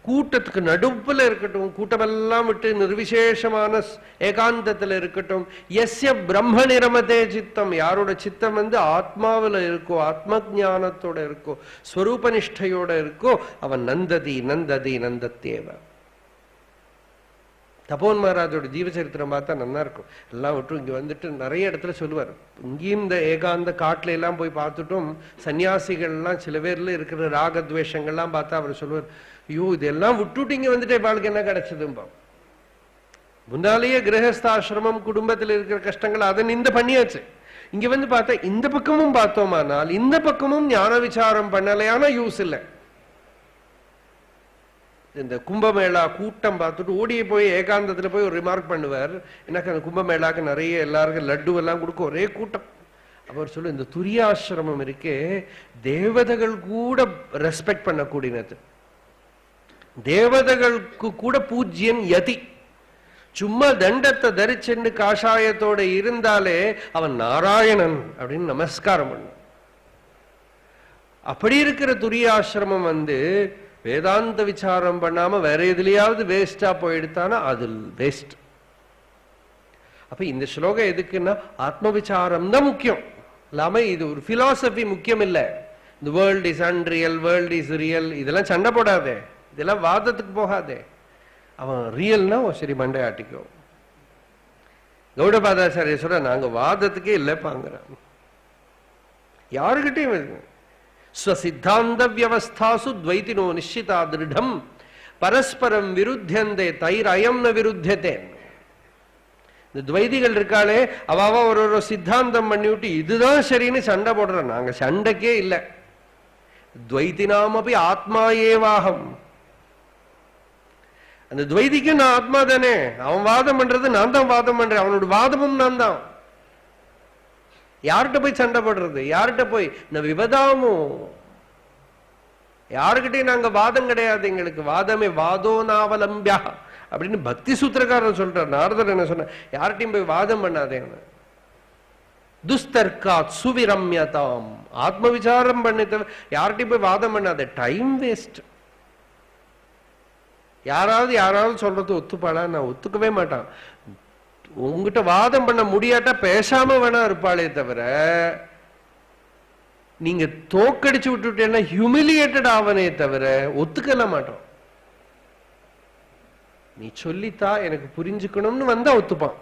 கூட்டத்துக்கு நடுப்புல இருக்கட்டும், கூட்டமெல்லாம் விட்டு நிர்விசேஷமான ஏகாந்தத்துல இருக்கட்டும், எஸ்ய பிரம்ம நிரமதே சித்தம், யாரோட சித்தம் வந்து ஆத்மாவில இருக்கோ, ஆத்ம ஞானத்தோட இருக்கோ, ஸ்வரூபனிஷ்டையோட இருக்கோ, அவன் நந்ததி நந்ததி நந்தத்தேவ. தபோன் மகாராஜோட ஜீவச்சரித்திரம் பார்த்தா நல்லா இருக்கும். எல்லாம் விட்டு இங்க வந்துட்டு நிறைய இடத்துல சொல்லுவார். இங்கேயும் இந்த ஏகாந்த காட்டுல எல்லாம் போய் பார்த்துட்டும் சன்னியாசிகள் எல்லாம் சில பேர்ல இருக்கிற ராகத்வேஷங்கள்லாம் பார்த்தா அவர் சொல்லுவார், ஐயோ இதெல்லாம் விட்டுட்டு இங்க வந்துட்டு வாழ்க்கை என்ன கிடைச்சதும்பா. முன்னாலேயே கிரகஸ்தாசிரமம் குடும்பத்தில் இருக்கிற கஷ்டங்கள் அதை நிந்த பண்ணியாச்சு. இங்க வந்து பார்த்தா இந்த பக்கமும் பார்த்தோமானால் இந்த பக்கமும் ஞான விசாரம் பண்ணலையான யூஸ் இல்லை. இந்த கும்பமேளா கூட்டம் பார்த்துட்டு ஓடியே போய் ஏகாந்தத்துல போய் ஒரு ரிமார்க் பண்ணுவார். எனக்கு அந்த கும்பமேளாக்கு நிறைய எல்லாருக்கும் லட்டு எல்லாம் கொடுக்க ஒரே கூட்டம். அவர் சொல்லு, இந்த துரியாசிரமம் இருக்கே தேவதைகள் கூட ரெஸ்பெக்ட் பண்ணக்கூடியது, தேவதைகளுக்கு கூட பூஜ்யன் யதி. சும்மா தண்டத்தை தரிச்சுண்டு காஷாயத்தோட இருந்தாலே அவன் நாராயணன் அப்படின்னு நமஸ்காரம் பண்ண. அப்படி இருக்கிற துரியாசிரமம் வந்து வேதாந்த விசாரம் பண்ணாம வேற எதுலயாவது வேஸ்டா போயிடுத்தானா அது வேஸ்ட். அப்ப இந்த ஸ்லோகம் எதுக்குன்னா ஆத்ம விசாரம் தான் முக்கியம். இல்லாம இது ஒரு பிலாசபி முக்கியம் இல்லை. இந்த world is unreal, world is real, இதெல்லாம் சண்டை போடாதே, இதெல்லாம் வாதத்துக்கு போகாதே. அவன் ரியல்னா சரி மண்டை ஆட்டிக்கோ. கௌடபாதாச்சாரிய சொல்ற நாங்க வாதத்துக்கே இல்லைப்பாங்கிறான். யாருகிட்டையும் ஸ்வசித்தாந்த வியவஸ்தாசு துவைத்தினோ நிச்சிதா திருடம் பரஸ்பரம் விருத்தியந்தே தைரயம் ந விருத்தியதே. இந்த துவைதிகள் இருக்காளே அவாவா ஒரு சித்தாந்தம் பண்ணிவிட்டு இதுதான் சரின்னு சண்டை போடுறான். நாங்க சண்டைக்கே இல்லை. துவைத்தினாமபி ஆத்மா ஏவாகம். அந்த துவைதிக்கு நான் ஆத்மா தானே, அவன் வாதம் பண்றது நான் தான் வாதம் பண்றேன், அவனோட வாதமும் நான் தான். யார்கிட்ட போய் சண்டை போடுறது, யார்கிட்ட போய் விவதாமோ, யாருக்கிட்டையும் நாங்க வாதம் கிடையாது. எங்களுக்கு வாதமே வாதோ நாவலம்பியா அப்படின்னு பக்தி சூத்திரக்காரன் சொல்றார். நாரதர் என்ன சொன்ன, யார்கிட்டையும் போய் வாதம் பண்ணாதே. துஸ்தர்காத் சுவிரம்யதாம், ஆத்ம விசாரம் பண்ணி யார்கிட்டையும் போய் வாதம் பண்ணாதே, டைம் வேஸ்ட். யாராவது சொல்றது ஒத்துப்பாளா? நான் ஒத்துக்கவே மாட்டான். உங்ககிட்ட வாதம் பண்ண முடியாட்டா பேசாம வேணா இருப்பாளே தவிர நீங்க தோக்கடிச்சு விட்டுட்டேன்னா ஹியூமிலியேட்டட் ஆவனே தவிர ஒத்துக்கல மாட்டோம். நீ சொல்லித்தா எனக்கு புரிஞ்சுக்கணும்னு வந்தா ஒத்துப்பான்.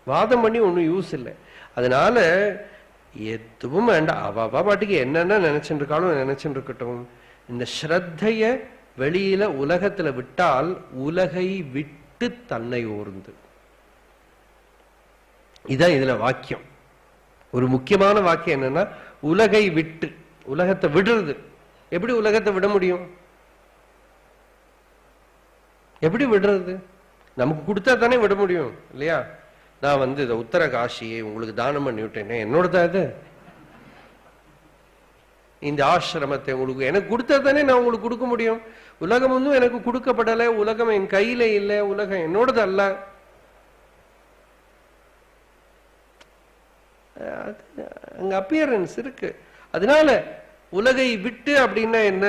வாதம் பண்ணி ஒன்னும் யூஸ் இல்லை. அதனால எதுவும் வேண்டாம். அவ பாட்டுக்கு என்னென்ன நினைச்சுட்டு இருக்காலும் நினைச்சுட்டு இருக்கட்டும். இந்த ஸ்ரத்தைய வெளியில உலகத்துல விட்டால் உலகை விட்டு தன்னை ஓர்ந்து. இதான் இதுல வாக்கியம். ஒரு முக்கியமான வாக்கியம் என்னன்னா உலகை விட்டு, உலகத்தை விடுறது. எப்படி உலகத்தை விட முடியும்? எப்படி விடுறது? நமக்கு கொடுத்தா தானே விட முடியும் இல்லையா? நான் இதை உத்தர காசியை உங்களுக்கு தானம் பண்ணி விட்டேன், என்னோடதான் இது. இந்த ஆசிரமத்தை உங்களுக்கு எனக்கு கொடுத்தா தானே நான் உங்களுக்கு கொடுக்க முடியும். உலகம் ஒன்றும் எனக்கு கொடுக்கப்படலை, உலகம் என் கையில இல்லை, உலகம் என்னோடது அல்ல. அங்க அப்பியரன்ஸ் இருக்கு. அதனால உலகை விட்டு அப்படின்னா என்ன?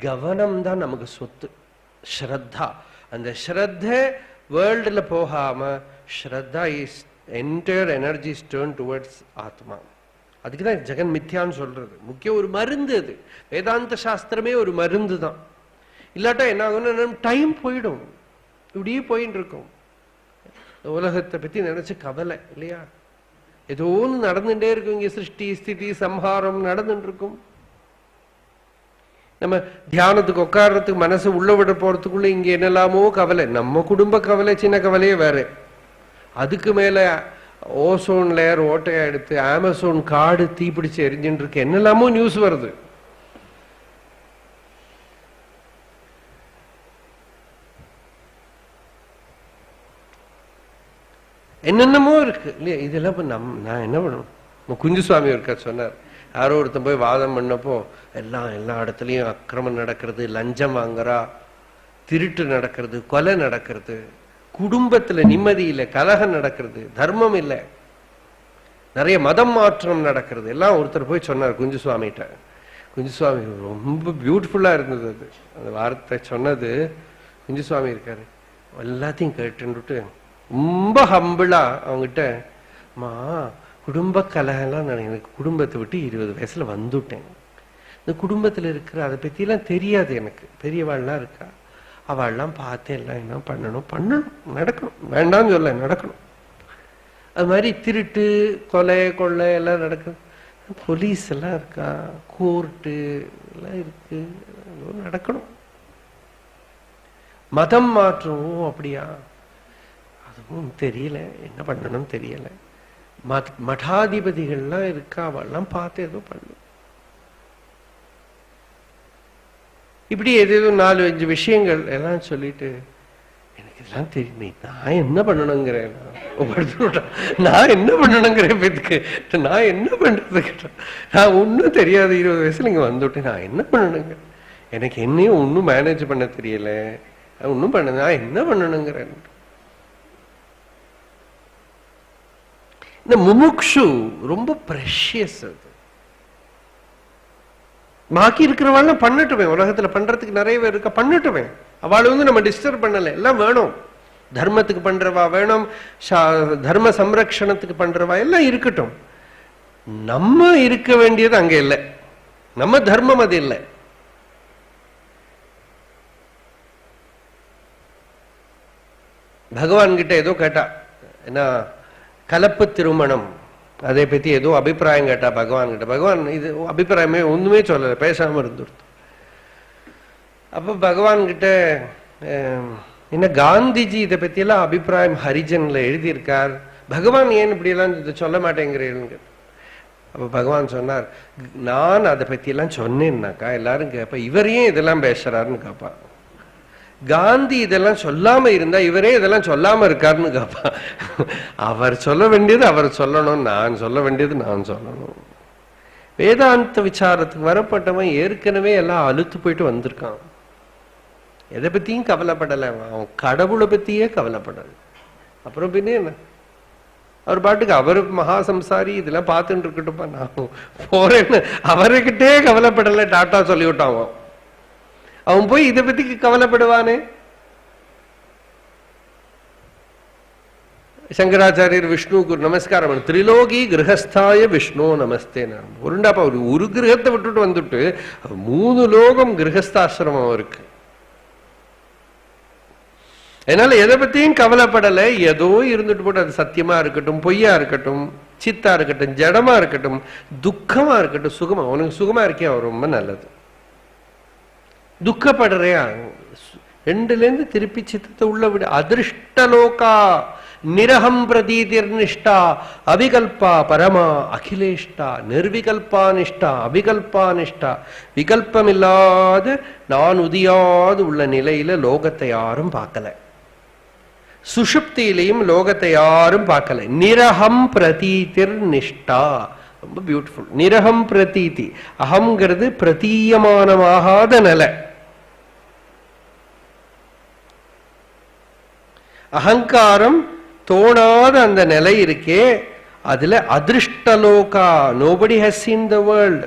கவனம் தான் நமக்கு சொத்து, ஸ்ரத்தா. அந்த ஸ்ரத்த வேர்ல்டுல போகாம shraddha is entire energy turn towards atma. அதுக்குதான் ஜெகன் மித்யான்னு சொல்றது. முக்கிய ஒரு மருந்து அது. வேதாந்த சாஸ்திரமே ஒரு மருந்து தான். இல்லாட்டா என்ன ஆகும்? டைம் போயிடும், இப்படியே போயிட்டு இருக்கும். உலகத்தை பத்தி நினைச்சு கவலை இல்லையா? ஏதோ ஒன்று நடந்துட்டே இருக்கும். இங்க சிருஷ்டி ஸ்திதி சம்ஹாரம் நடந்துட்டு இருக்கும். நம்ம தியானத்துக்கு உட்கார்றதுக்கு மனசு உள்ள விட போறதுக்குள்ள இங்க என்னெல்லாமோ கவலை. நம்ம குடும்ப கவலை சின்ன கவலையே வேற. அதுக்கு மேல ஓசோன் லேயர் ஓட்டையா எடுத்து அமேசான் காடு தீப்பிடிச்சு எரிஞ்சுட்டு இருக்கு, என்னெல்லாமோ நியூஸ் வருது. என்னென்னமோ இருக்கு இல்லையா? இதெல்லாம் நான் என்ன பண்ணணும்? குஞ்சுசுவாமி இருக்க சொன்னார். யாரோ ஒருத்தன் போய் வாதம் பண்ணப்போ எல்லா இடத்துலயும் அக்கிரமம் நடக்கிறது, லஞ்சம் வாங்குறா, திருட்டு நடக்கிறது, கொலை நடக்கிறது, குடும்பத்துல நிம்மதி இல்லை, கலகம் நடக்கிறது, தர்மம் இல்லை, நிறைய மதம் மாற்றம் நடக்கிறது எல்லாம் ஒருத்தர் போய் சொன்னார் குஞ்சுசுவாமிகிட்ட. குஞ்சுசுவாமி ரொம்ப பியூட்டிஃபுல்லா இருந்தது அது. அந்த வார்த்தை சொன்னது. குஞ்சுசுவாமி இருக்காரு, எல்லாத்தையும் கேட்டுட்டு ரொம்ப ஹம்பிளா அவங்ககிட்ட, மா குடும்ப கலகெல்லாம் நான் எனக்கு குடும்பத்தை விட்டு 20 வயசுல வந்துட்டேன். இந்த குடும்பத்துல இருக்கிற அதை பத்தி எல்லாம் தெரியாது எனக்கு. பெரியவாள்லாம் இருக்கா, அவள்லாம் பார்த்து எல்லாம் என்ன பண்ணணும் நடக்கணும், வேண்டாம்னு சொல்ல, நடக்கணும். அது மாதிரி திருட்டு கொலை கொள்ளை எல்லாம் நடக்குது. போலீஸ் எல்லாம் இருக்கா, கோர்ட்டு எல்லாம் இருக்கு, நடக்கணும். மதம் மாற்றம் அப்படியா? அதுவும் தெரியல, என்ன பண்ணணும் தெரியல. மடாதிபதிகள்லாம் இருக்கா, அவெல்லாம் பார்த்து ஏதோ பண்ணும். இப்படி ஏதேதோ 4-5 விஷயங்கள் எல்லாம் சொல்லிட்டு எனக்கு இதெல்லாம் தெரியுமே, நான் என்ன பண்ணணுங்கிறேன், நான் என்ன பண்ணணுங்கிறேன், நான் என்ன பண்றது கேட்டேன். நான் ஒன்னும் தெரியாது, 20 வயசுல இங்க வந்துவிட்டேன், நான் என்ன பண்ணணுங்க, எனக்கு என்னையும் ஒன்னும் மேனேஜ் பண்ண தெரியல, ஒன்னும் பண்ண, நான் என்ன பண்ணணுங்கிறேன். இந்த முமுக்ஷு ரொம்ப பிரஷியஸ். அது பாக்கி இருக்கிறவாள் பண்ணட்டுமே, உலகத்துல பண்றதுக்கு நிறைய பேர் இருக்க, பண்ணட்டுமே. அவளை நம்ம டிஸ்டர்ப் பண்ணல. எல்லாம் வேணும், தர்மத்துக்கு பண்றவா வேணும், தர்ம சம்ரக்ஷணத்துக்கு பண்றவா எல்லாம் இருக்கட்டும். நம்ம இருக்க வேண்டியது அங்க இல்லை, நம்ம தர்மம் அது இல்லை. பகவான் கிட்ட ஏதோ கேட்டா, என்ன கலப்பு திருமணம் அதை பத்தி ஏதோ அபிப்பிராயம் கேட்டா பகவான் கிட்ட. பகவான் இது அபிப்பிராயமே ஒண்ணுமே சொல்லல, பேசாம இருந்துருது. அப்ப பகவான் கிட்ட, என்ன காந்திஜி இதை பத்தி எல்லாம் அபிப்பிராயம் ஹரிஜன்ல எழுதியிருக்கார், பகவான் ஏன் இப்படி எல்லாம் இதை சொல்ல மாட்டேங்கிறீங்க? அப்ப பகவான் சொன்னார், நான் அதை பத்தி எல்லாம் சொன்னேன்னாக்கா எல்லாரும் கேட்பா, இவர் ஏன் இதெல்லாம் பேசுறாருன்னு கேட்பா. காந்தி இதெல்லாம் சொல்லாம இருந்தா இவரே இதெல்லாம் சொல்லாம இருக்காருன்னு கேப்பா. அவர் சொல்ல வேண்டியது அவர் சொல்லணும், நான் சொல்ல வேண்டியது நான் சொல்லணும். வேதாந்த விசாரத்துக்கு வரப்பட்டவன் ஏற்கனவே எல்லாம் அழுத்து போயிட்டு வந்திருக்கான். எதை பத்தியும் கவலைப்படலை, அவன் கடவுளை பத்தியே கவலைப்படல. அப்புறம் பின்ன என்ன, அவர் பாட்டுக்கு அவர் மகாசம்சாரி, இதெல்லாம் பார்த்துட்டு இருக்கட்டும்பா, நான் போறேன்னு அவர்கிட்டே கவலைப்படலை, டாட்டா சொல்லிவிட்டான். அவன் போய் இதை பத்தி கவலைப்படுவானே? ശങ്കരാചാര്യർ വിഷ്ണുക്ക് നമസ്കാരം ത്രിലോകി ഗൃഹസ്ഥായ വിഷ്ണു നമസ്തേ ഉരുണ്ടാപ്പ ഒരു ഗൃഹത്തെ വിട്ടിട്ട് വന്നിട്ട് 3 ലോകം ഗൃഹസ്ഥാശ്രമം അവർക്ക്. அதனால எதை பத்தியும் கவலைப்படலை. ஏதோ இருந்துட்டு போட்டு அது சத்தியமா இருக்கட்டும், பொய்யா இருக்கட்டும், சித்தா இருக்கட்டும், ஜடமா இருக்கட்டும், துக்கமா இருக்கட்டும், சுகமா அவனுக்கு சுகமா இருக்கே அவர் ரொம்ப நல்லது. துக்கப்படுறையா 2லேருந்து திருப்பி சித்தத்தை உள்ள விடு. அதிருஷ்டலோகா நிரகம் பிரதீதிர்நிஷ்டா அவிகல்பா பரமா அகிலேஷ்டா நிர்விகல்பா நிஷ்டா அவிகல்பா நிஷ்டா. விகல்பமில்லாத நான் உதியாது உள்ள நிலையில லோகத்தை யாரும் பார்க்கல. சுஷுப்தியிலையும் லோகத்தை யாரும் பார்க்கல. நிரகம் பிரதீதிர் நிஷ்டா, ரொம்ப பியூட்டிஃபுல். நிரகம் பிரதீதி, அகம்ங்கிறது பிரதீயமானமாகாத நிலை. அகங்காரம் தோணாத அந்த நிலை இருக்கே, அதுல அதிருஷ்டலோகா, nobody has seen the world.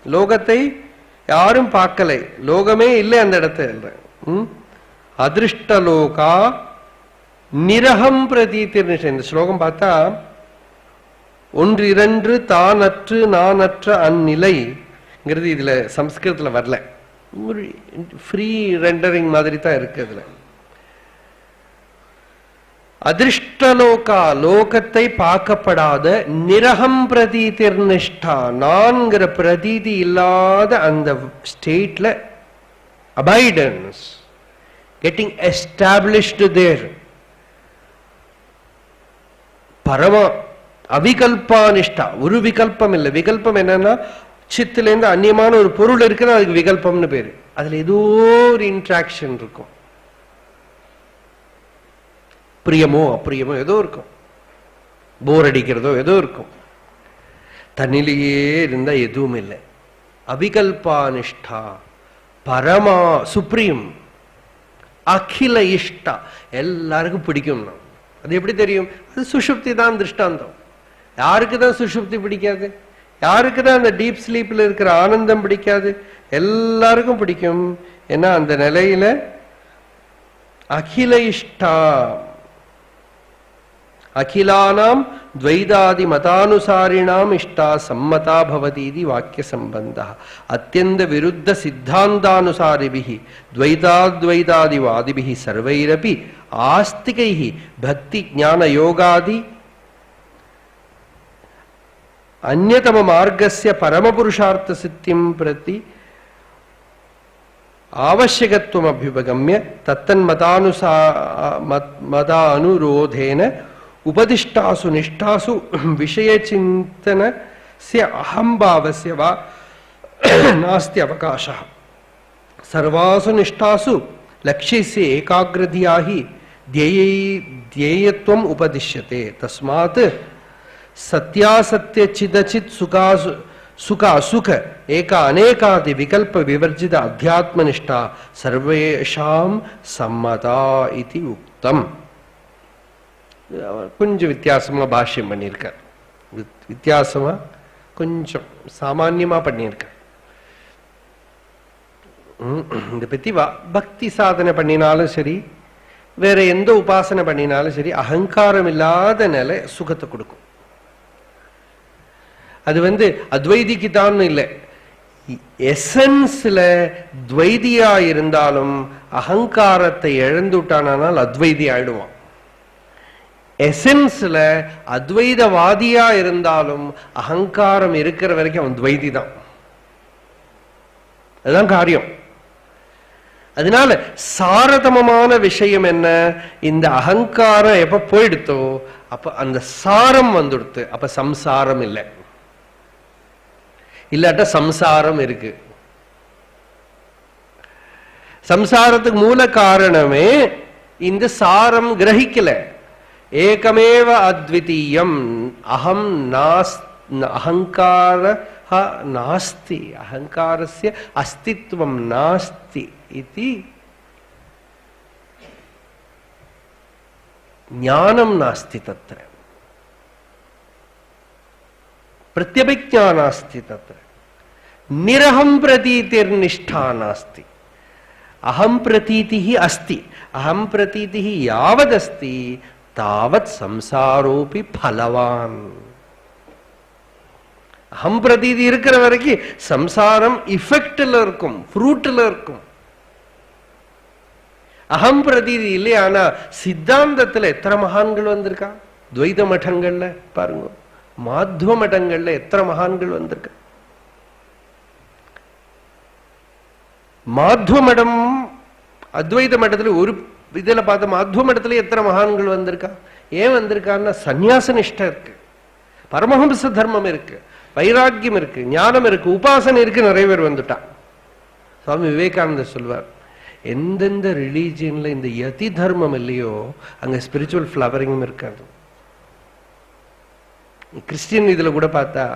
லோகத்தை யாரும் பார்க்கலை, லோகமே இல்லை அந்த இடத்துல. அதிருஷ்டலோகா நிரகம் பிரதீதிர். இந்த ஸ்லோகம் பார்த்தா 1 2 தானற்று நானற்ற அந்நிலைங்கிறது இதுல சம்ஸ்கிருதத்துல வரல, ஃப்ரீ ரெண்டரிங் மாதிரி தான் இருக்கு. அதுல அதிருஷ்டலோகா, லோகத்தை பார்க்கப்படாத, நிரகம் பிரதீதிர் நிஷ்டா, நான்கிற பிரதீதி இல்லாத அந்த ஸ்டேட்ல அபைடன்ஸ், கெட்டிங் எஸ்டாப்ளிஷ்டு தேர். பரமா அவிகல்பா நிஷ்டா, ஒரு விகல்பம் இல்லை. விகல்பம் என்னன்னா சித்திலேருந்து அந்நியமான ஒரு பொருள் இருக்குன்னா அதுக்கு விகல்பம்னு பேரு. அதுல ஏதோ ஒரு இன்ட்ராக்ஷன் இருக்கும், பிரியமோ அப்பிரியமோ ஏதோ இருக்கும், போர் அடிக்கிறதோ ஏதோ இருக்கும். தன்னிலேயே இருந்தா எதுவும் இல்லை. அவிகல்பா நிஷ்டா, பரமா சுப்ரீம், அகில இஷ்டா, எல்லாருக்கும் பிடிக்கும். அது எப்படி தெரியும்? அது சுஷுப்தி தான் திருஷ்டாந்தம். யாருக்குதான் சுஷுப்தி பிடிக்காது? யாருக்குதான் அந்த டீப் ஸ்லீப்ல இருக்கிற ஆனந்தம் பிடிக்காது? எல்லாருக்கும் பிடிக்கும். ஏன்னா அந்த நிலையில அகில இஷ்டா, அகிலானாம் துவைதாதி மதானுசாரிணாம் இஷ்டா சம்மதா பவதி இது வாக்கிய சம்பந்தா. அத்தியந்த விருத்த சித்தாந்தானுசாரிபிஹி துவைதாத்வைதாதிவாதிபிஹி சர்வைரபி ஆஸ்திகைஹி பக்தி ஞான யோகாதி அந்யதம மார்கஸ்ய பரமபுருஷார்த்த சித்திம் பிரதி ஆவசியகத்துவம் அபியுபகம்ய தத்தன் மதானுரோதேன உபதிஷ்டாசு நிஷ்டாசு விஷய சிந்தனஸ்ய அஹம்பாவஸ்ய வா நாஸ்தி அவகாசः. சர்வாசு நிஷ்டாசு லக்ஷ்யஸ்ய ஏகாக்ரதியாஹி ध्येयत्वम् उपदिश्यते. तस्मात् सत्यासत्य चिदचित् सुख असुख एक अनेकादि विकल्प विवर्जित अध्यात्मनिष्ठा सर्वेषां सम्मता इति उक्तम्. கொஞ்சம் வித்தியாசமா பாஷ்யம் பண்ணியிருக்கார். வித்தியாசமா கொஞ்சம் சாமான்யமா பண்ணியிருக்கார். இதை பத்தி பக்தி சாதனை பண்ணினாலும் சரி, வேற எந்த உபாசனை பண்ணினாலும் சரி, அகங்காரம் இல்லாத நிலை சுகத்தை கொடுக்கும். அது அத்வைதிக்கு தான் இல்லை, எசன்ஸ்ல துவைதியா இருந்தாலும் அகங்காரத்தை இழந்துட்டானால் அத்வைதி ஆயிடுவான். எசன்ஸ்ல அத்வைதவாதியா இருந்தாலும் அகங்காரம் இருக்கிற வரைக்கும் அவன் துவைதி தான். அதுதான் காரியம். அதனால சாரதமமான விஷயம் என்ன? இந்த அகங்காரம் எப்ப போயிடுத்தோ அப்ப அந்த சாரம் வந்துடுத்து. அப்ப சம்சாரம் இல்லை, இல்லாட்ட சம்சாரம் இருக்கு. சம்சாரத்துக்கு மூல காரணமே இந்த சாரம் கிரகிக்கல. ஏகமேவ அத்விதீயம் அகம் அகங்கார நாஸ்தி, அகங்காரஸ்ய அஸ்தித்வம் நாஸ்தி இதி ஞானம் நாஸ்தி தத்ர, பிரத்யபிக்ஞா நாஸ்தி தத்ர, நிரகம் பிரதீதிர் நிஷ்டா நாஸ்தி. அகம் பிரதீதிஹி அஸ்தி, அகம் பிரதீதிஹி யாவதஸ்தி தாவத் சம்சாரோபி பலவான். அகம் பிரதீதி இருக்கிற வரைக்கும் சம்சாரம் இஃபெக்ட்ல இருக்கும், ஃப்ரூட்ல இருக்கும். அகம் பிரதீதி இல்லையா? ஆனா சித்தாந்தத்துல எத்தனை மகான்கள் வந்திருக்கா? துவைத மட்டங்கள்ல பாருங்க, மாத்வ மட்டங்கள்ல எத்தனை மகான்கள் வந்திருக்கா? மாத்வ மடம் அத்வைத மட்டத்துல ஒரு இதுல பார்த்த மாத்வ மட்டத்துல எத்தனை மகான்கள் வந்திருக்கா? ஏன் வந்திருக்கான்னா சந்நியாச நிஷ்டை இருக்கு, பரமஹம்ச தர்மம் இருக்கு, வைராக்கியம் இருக்கு, ஞானம் இருக்கு, உபாசனை இருக்கு. நிறைய பேர் வந்துட்டான். சுவாமி விவேகானந்தர் சொல்வார், எந்தெந்த ரிலீஜியன்ல இந்த யதி தர்மம் இல்லையோ அங்க ஸ்பிரிச்சுவல் ஃபிளவரிங்கும் இருக்காது. கிறிஸ்டியன் இதுல கூட பார்த்தா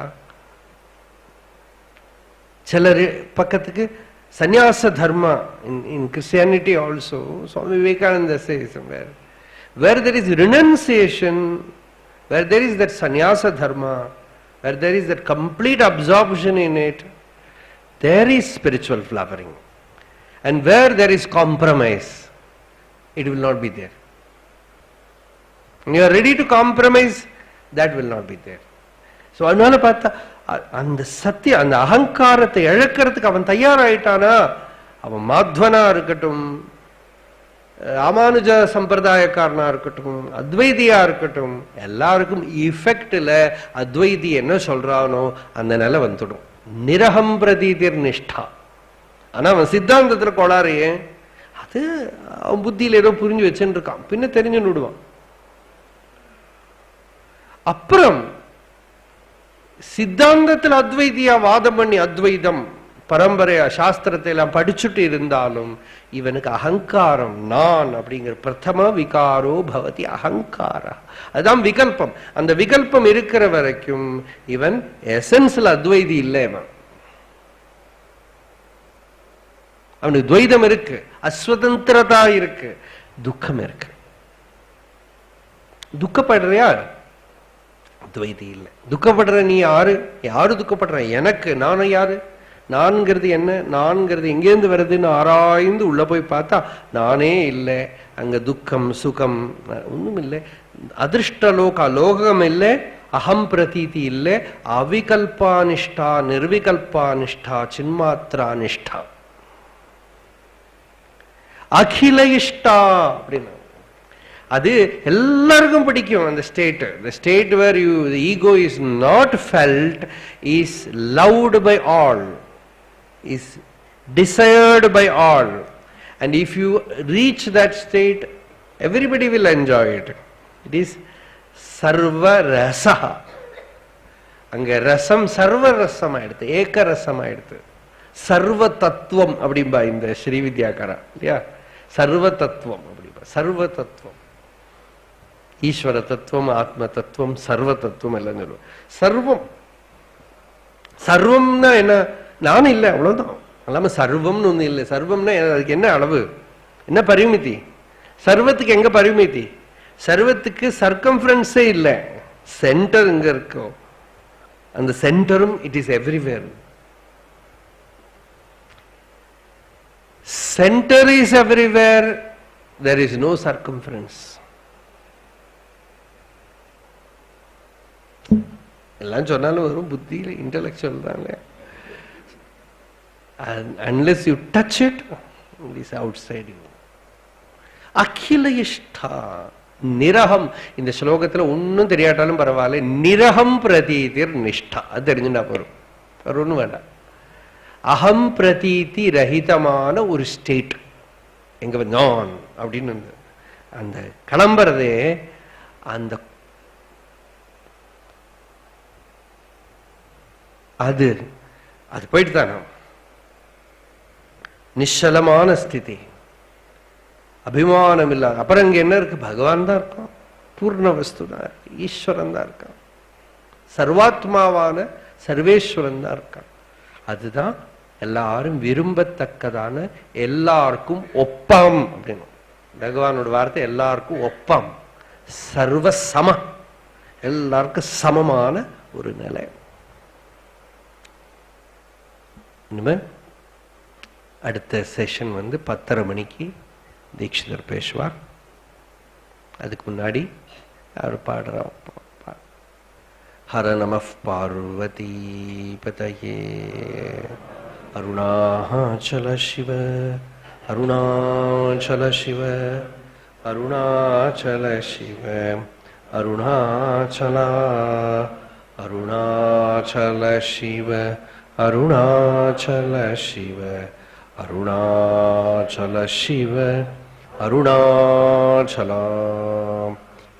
சில பக்கத்துக்கு சந்நியாச தர்மா in Christianity also, Swami Vivekananda says somewhere, where there is renunciation, where there is that sannyasa dharma, where there is that complete absorption in it, there is spiritual flowering. And where there is compromise, it will not be there. When you are ready to compromise, that will not be there. So அதனால பார்த்தா அந்த சத்திய அந்த அகங்காரத்தை இழக்கிறதுக்கு அவன் தயாராயிட்டானா, அவன் மாத்வனா இருக்கட்டும், ராமானுஜ சம்பிரதாயக்காரனா இருக்கட்டும், அத்வைதியா இருக்கட்டும், எல்லாருக்கும் இஃபெக்ட்ல அத்வைதி என்ன சொல்றானோ அந்த நிலை வந்துடும். நிரகம் பிரதீதிர் நிஷ்டா. ஆனா அவன் சித்தாந்தத்துல கோளாறையே, அது அவன் புத்தியில ஏதோ புரிஞ்சு வச்சுன்னு இருக்கான், பின்ன தெரிஞ்சு விடுவான். அப்புறம் சித்தாந்தத்தில் அத்வைதியா வாதம் பண்ணி அத்வைதம் பரம்பரையா சாஸ்திரத்தை எல்லாம் படிச்சுட்டு இருந்தாலும் இவனுக்கு அகங்காரம், நான் அப்படிங்கிற பிரதம விகாரோ பவதி அகங்கார. அதுதான் விகல்பம். அந்த விகல்பம் இருக்கிற வரைக்கும் இவன் எசன்ஸ்ல அத்வைதி இல்லை. அவனுக்கு துவைதம் இருக்கு, அஸ்வதந்திரதா இருக்கு, துக்கம் இருக்கு. துக்கப்படுறியா? துவைதி இல்லை. துக்கப்படுற நீ யாரு? யாரு துக்கப்படுற? எனக்கு. நானும் யாரு? நான்கிறது என்ன? நான்கிறது எங்கேருந்து வருதுன்னு ஆராய்ந்து உள்ள போய் பார்த்தா நானே இல்லை. அங்க துக்கம் சுகம் ஒண்ணும் இல்லை. அதிருஷ்டலோக லோகம் இல்லை, அகம் பிரதீதி இல்லை, அவிகல்பானிஷ்டா நிர்விகல்பானிஷ்டா சின்மாத்ரா நிஷ்டா அகில இஷ்டா அப்படின்னு. அது எல்லாருக்கும் பிடிக்கும் அந்த state. The state where the ego is not felt, is loved by all, is desired by all, and if you reach that state, everybody will enjoy it. It is sarva rasa. அங்க ரசம் சர்வ ரசம் ஆயிடுது, ஏக ரசம் ஆயிடுது. சர்வ தத்துவம் அப்படிம்பா இந்த ஸ்ரீவித்யாகாரா இல்லையா? சர்வ தத்துவம் அப்படிம்பா. சர்வ தத்துவம், ஈஸ்வர தத்துவம், ஆத்ம தத்துவம், சர்வ தத்துவம் எல்லாம் சொல்லுவோம். சர்வம் சர்வம்னா என்ன? நானும் இல்லை, அவ்வளவுதான். அல்லாம சர்வம்னு ஒண்ணு இல்லை. சர்வம்னா அதுக்கு என்ன அளவு, என்ன பரிமிதி? சர்வத்துக்கு எங்க பரிமிதி? சர்வத்துக்கு சர்க்கம்ஃபரன்ஸே இல்லை, சென்டர் எங்க இருக்கோ அந்த சென்டரும் it is everywhere. Center is everywhere, there is no circumference. எல்லாம் சொன்னாலும் வரும் புத்தியில, இன்டெலெக்சுவல் தான். Unless you touch it, it is outside you. அகில இஷ்டா நிரகம். இந்த ஸ்லோகத்துல ஒன்னும் தெரியாட்டாலும் பரவாயில்ல, நிரகம் பிரதீதிர் நிஷ்டா அது தெரிஞ்சுட்டா போறோம், ஒன்னும் வேண்டாம். அகம் பிரதீதி ரஹிதமான ஒரு ஸ்டேட் எங்க நான் அப்படின்னு அந்த கிளம்புறதே அந்த அது அது போயிட்டு தானே நிச்சலமான ஸ்திதி, அபிமானம் இல்லாத. அப்புறம் இங்க என்ன இருக்கு? பகவான் தான் இருக்கான், பூர்ண வஸ்து தான் இருக்கு, ஈஸ்வரன் தான் இருக்கான், சர்வாத்மாவான சர்வேஸ்வரன் தான் இருக்கான். அதுதான் எல்லாரும் விரும்பத்தக்கதான, எல்லாருக்கும் ஒப்பம் அப்படின்னு பகவானோட வார்த்தை. எல்லாருக்கும் ஒப்பம், சர்வ சம, எல்லாருக்கும் சமமான ஒரு நிலை. இனிமே அடுத்த செஷன் 10:30 மணிக்கு தீட்சிதர் பேசுவார். அதுக்கு முன்னாடி அவர் பாடுறோம். ஹர நமः பார்வதி பதயே. அருணாச்சல சிவ அருணாச்சல சிவ அருணாச்சல சிவ அருணாச்சல அருணாச்சல சிவ அருணாச்சல சிவ அருணாச்சல சிவ அருணாச்சல.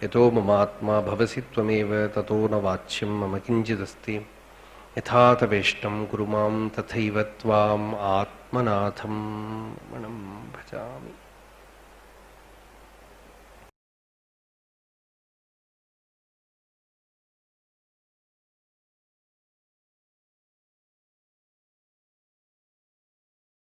यतो ममात्मा भवसि त्वमेव ततो न वाच्यं मम किञ्चिदस्ति यथा तवेष्टं कुरु मां तथैव त्वाम् आत्मनाथं मनं भजामि.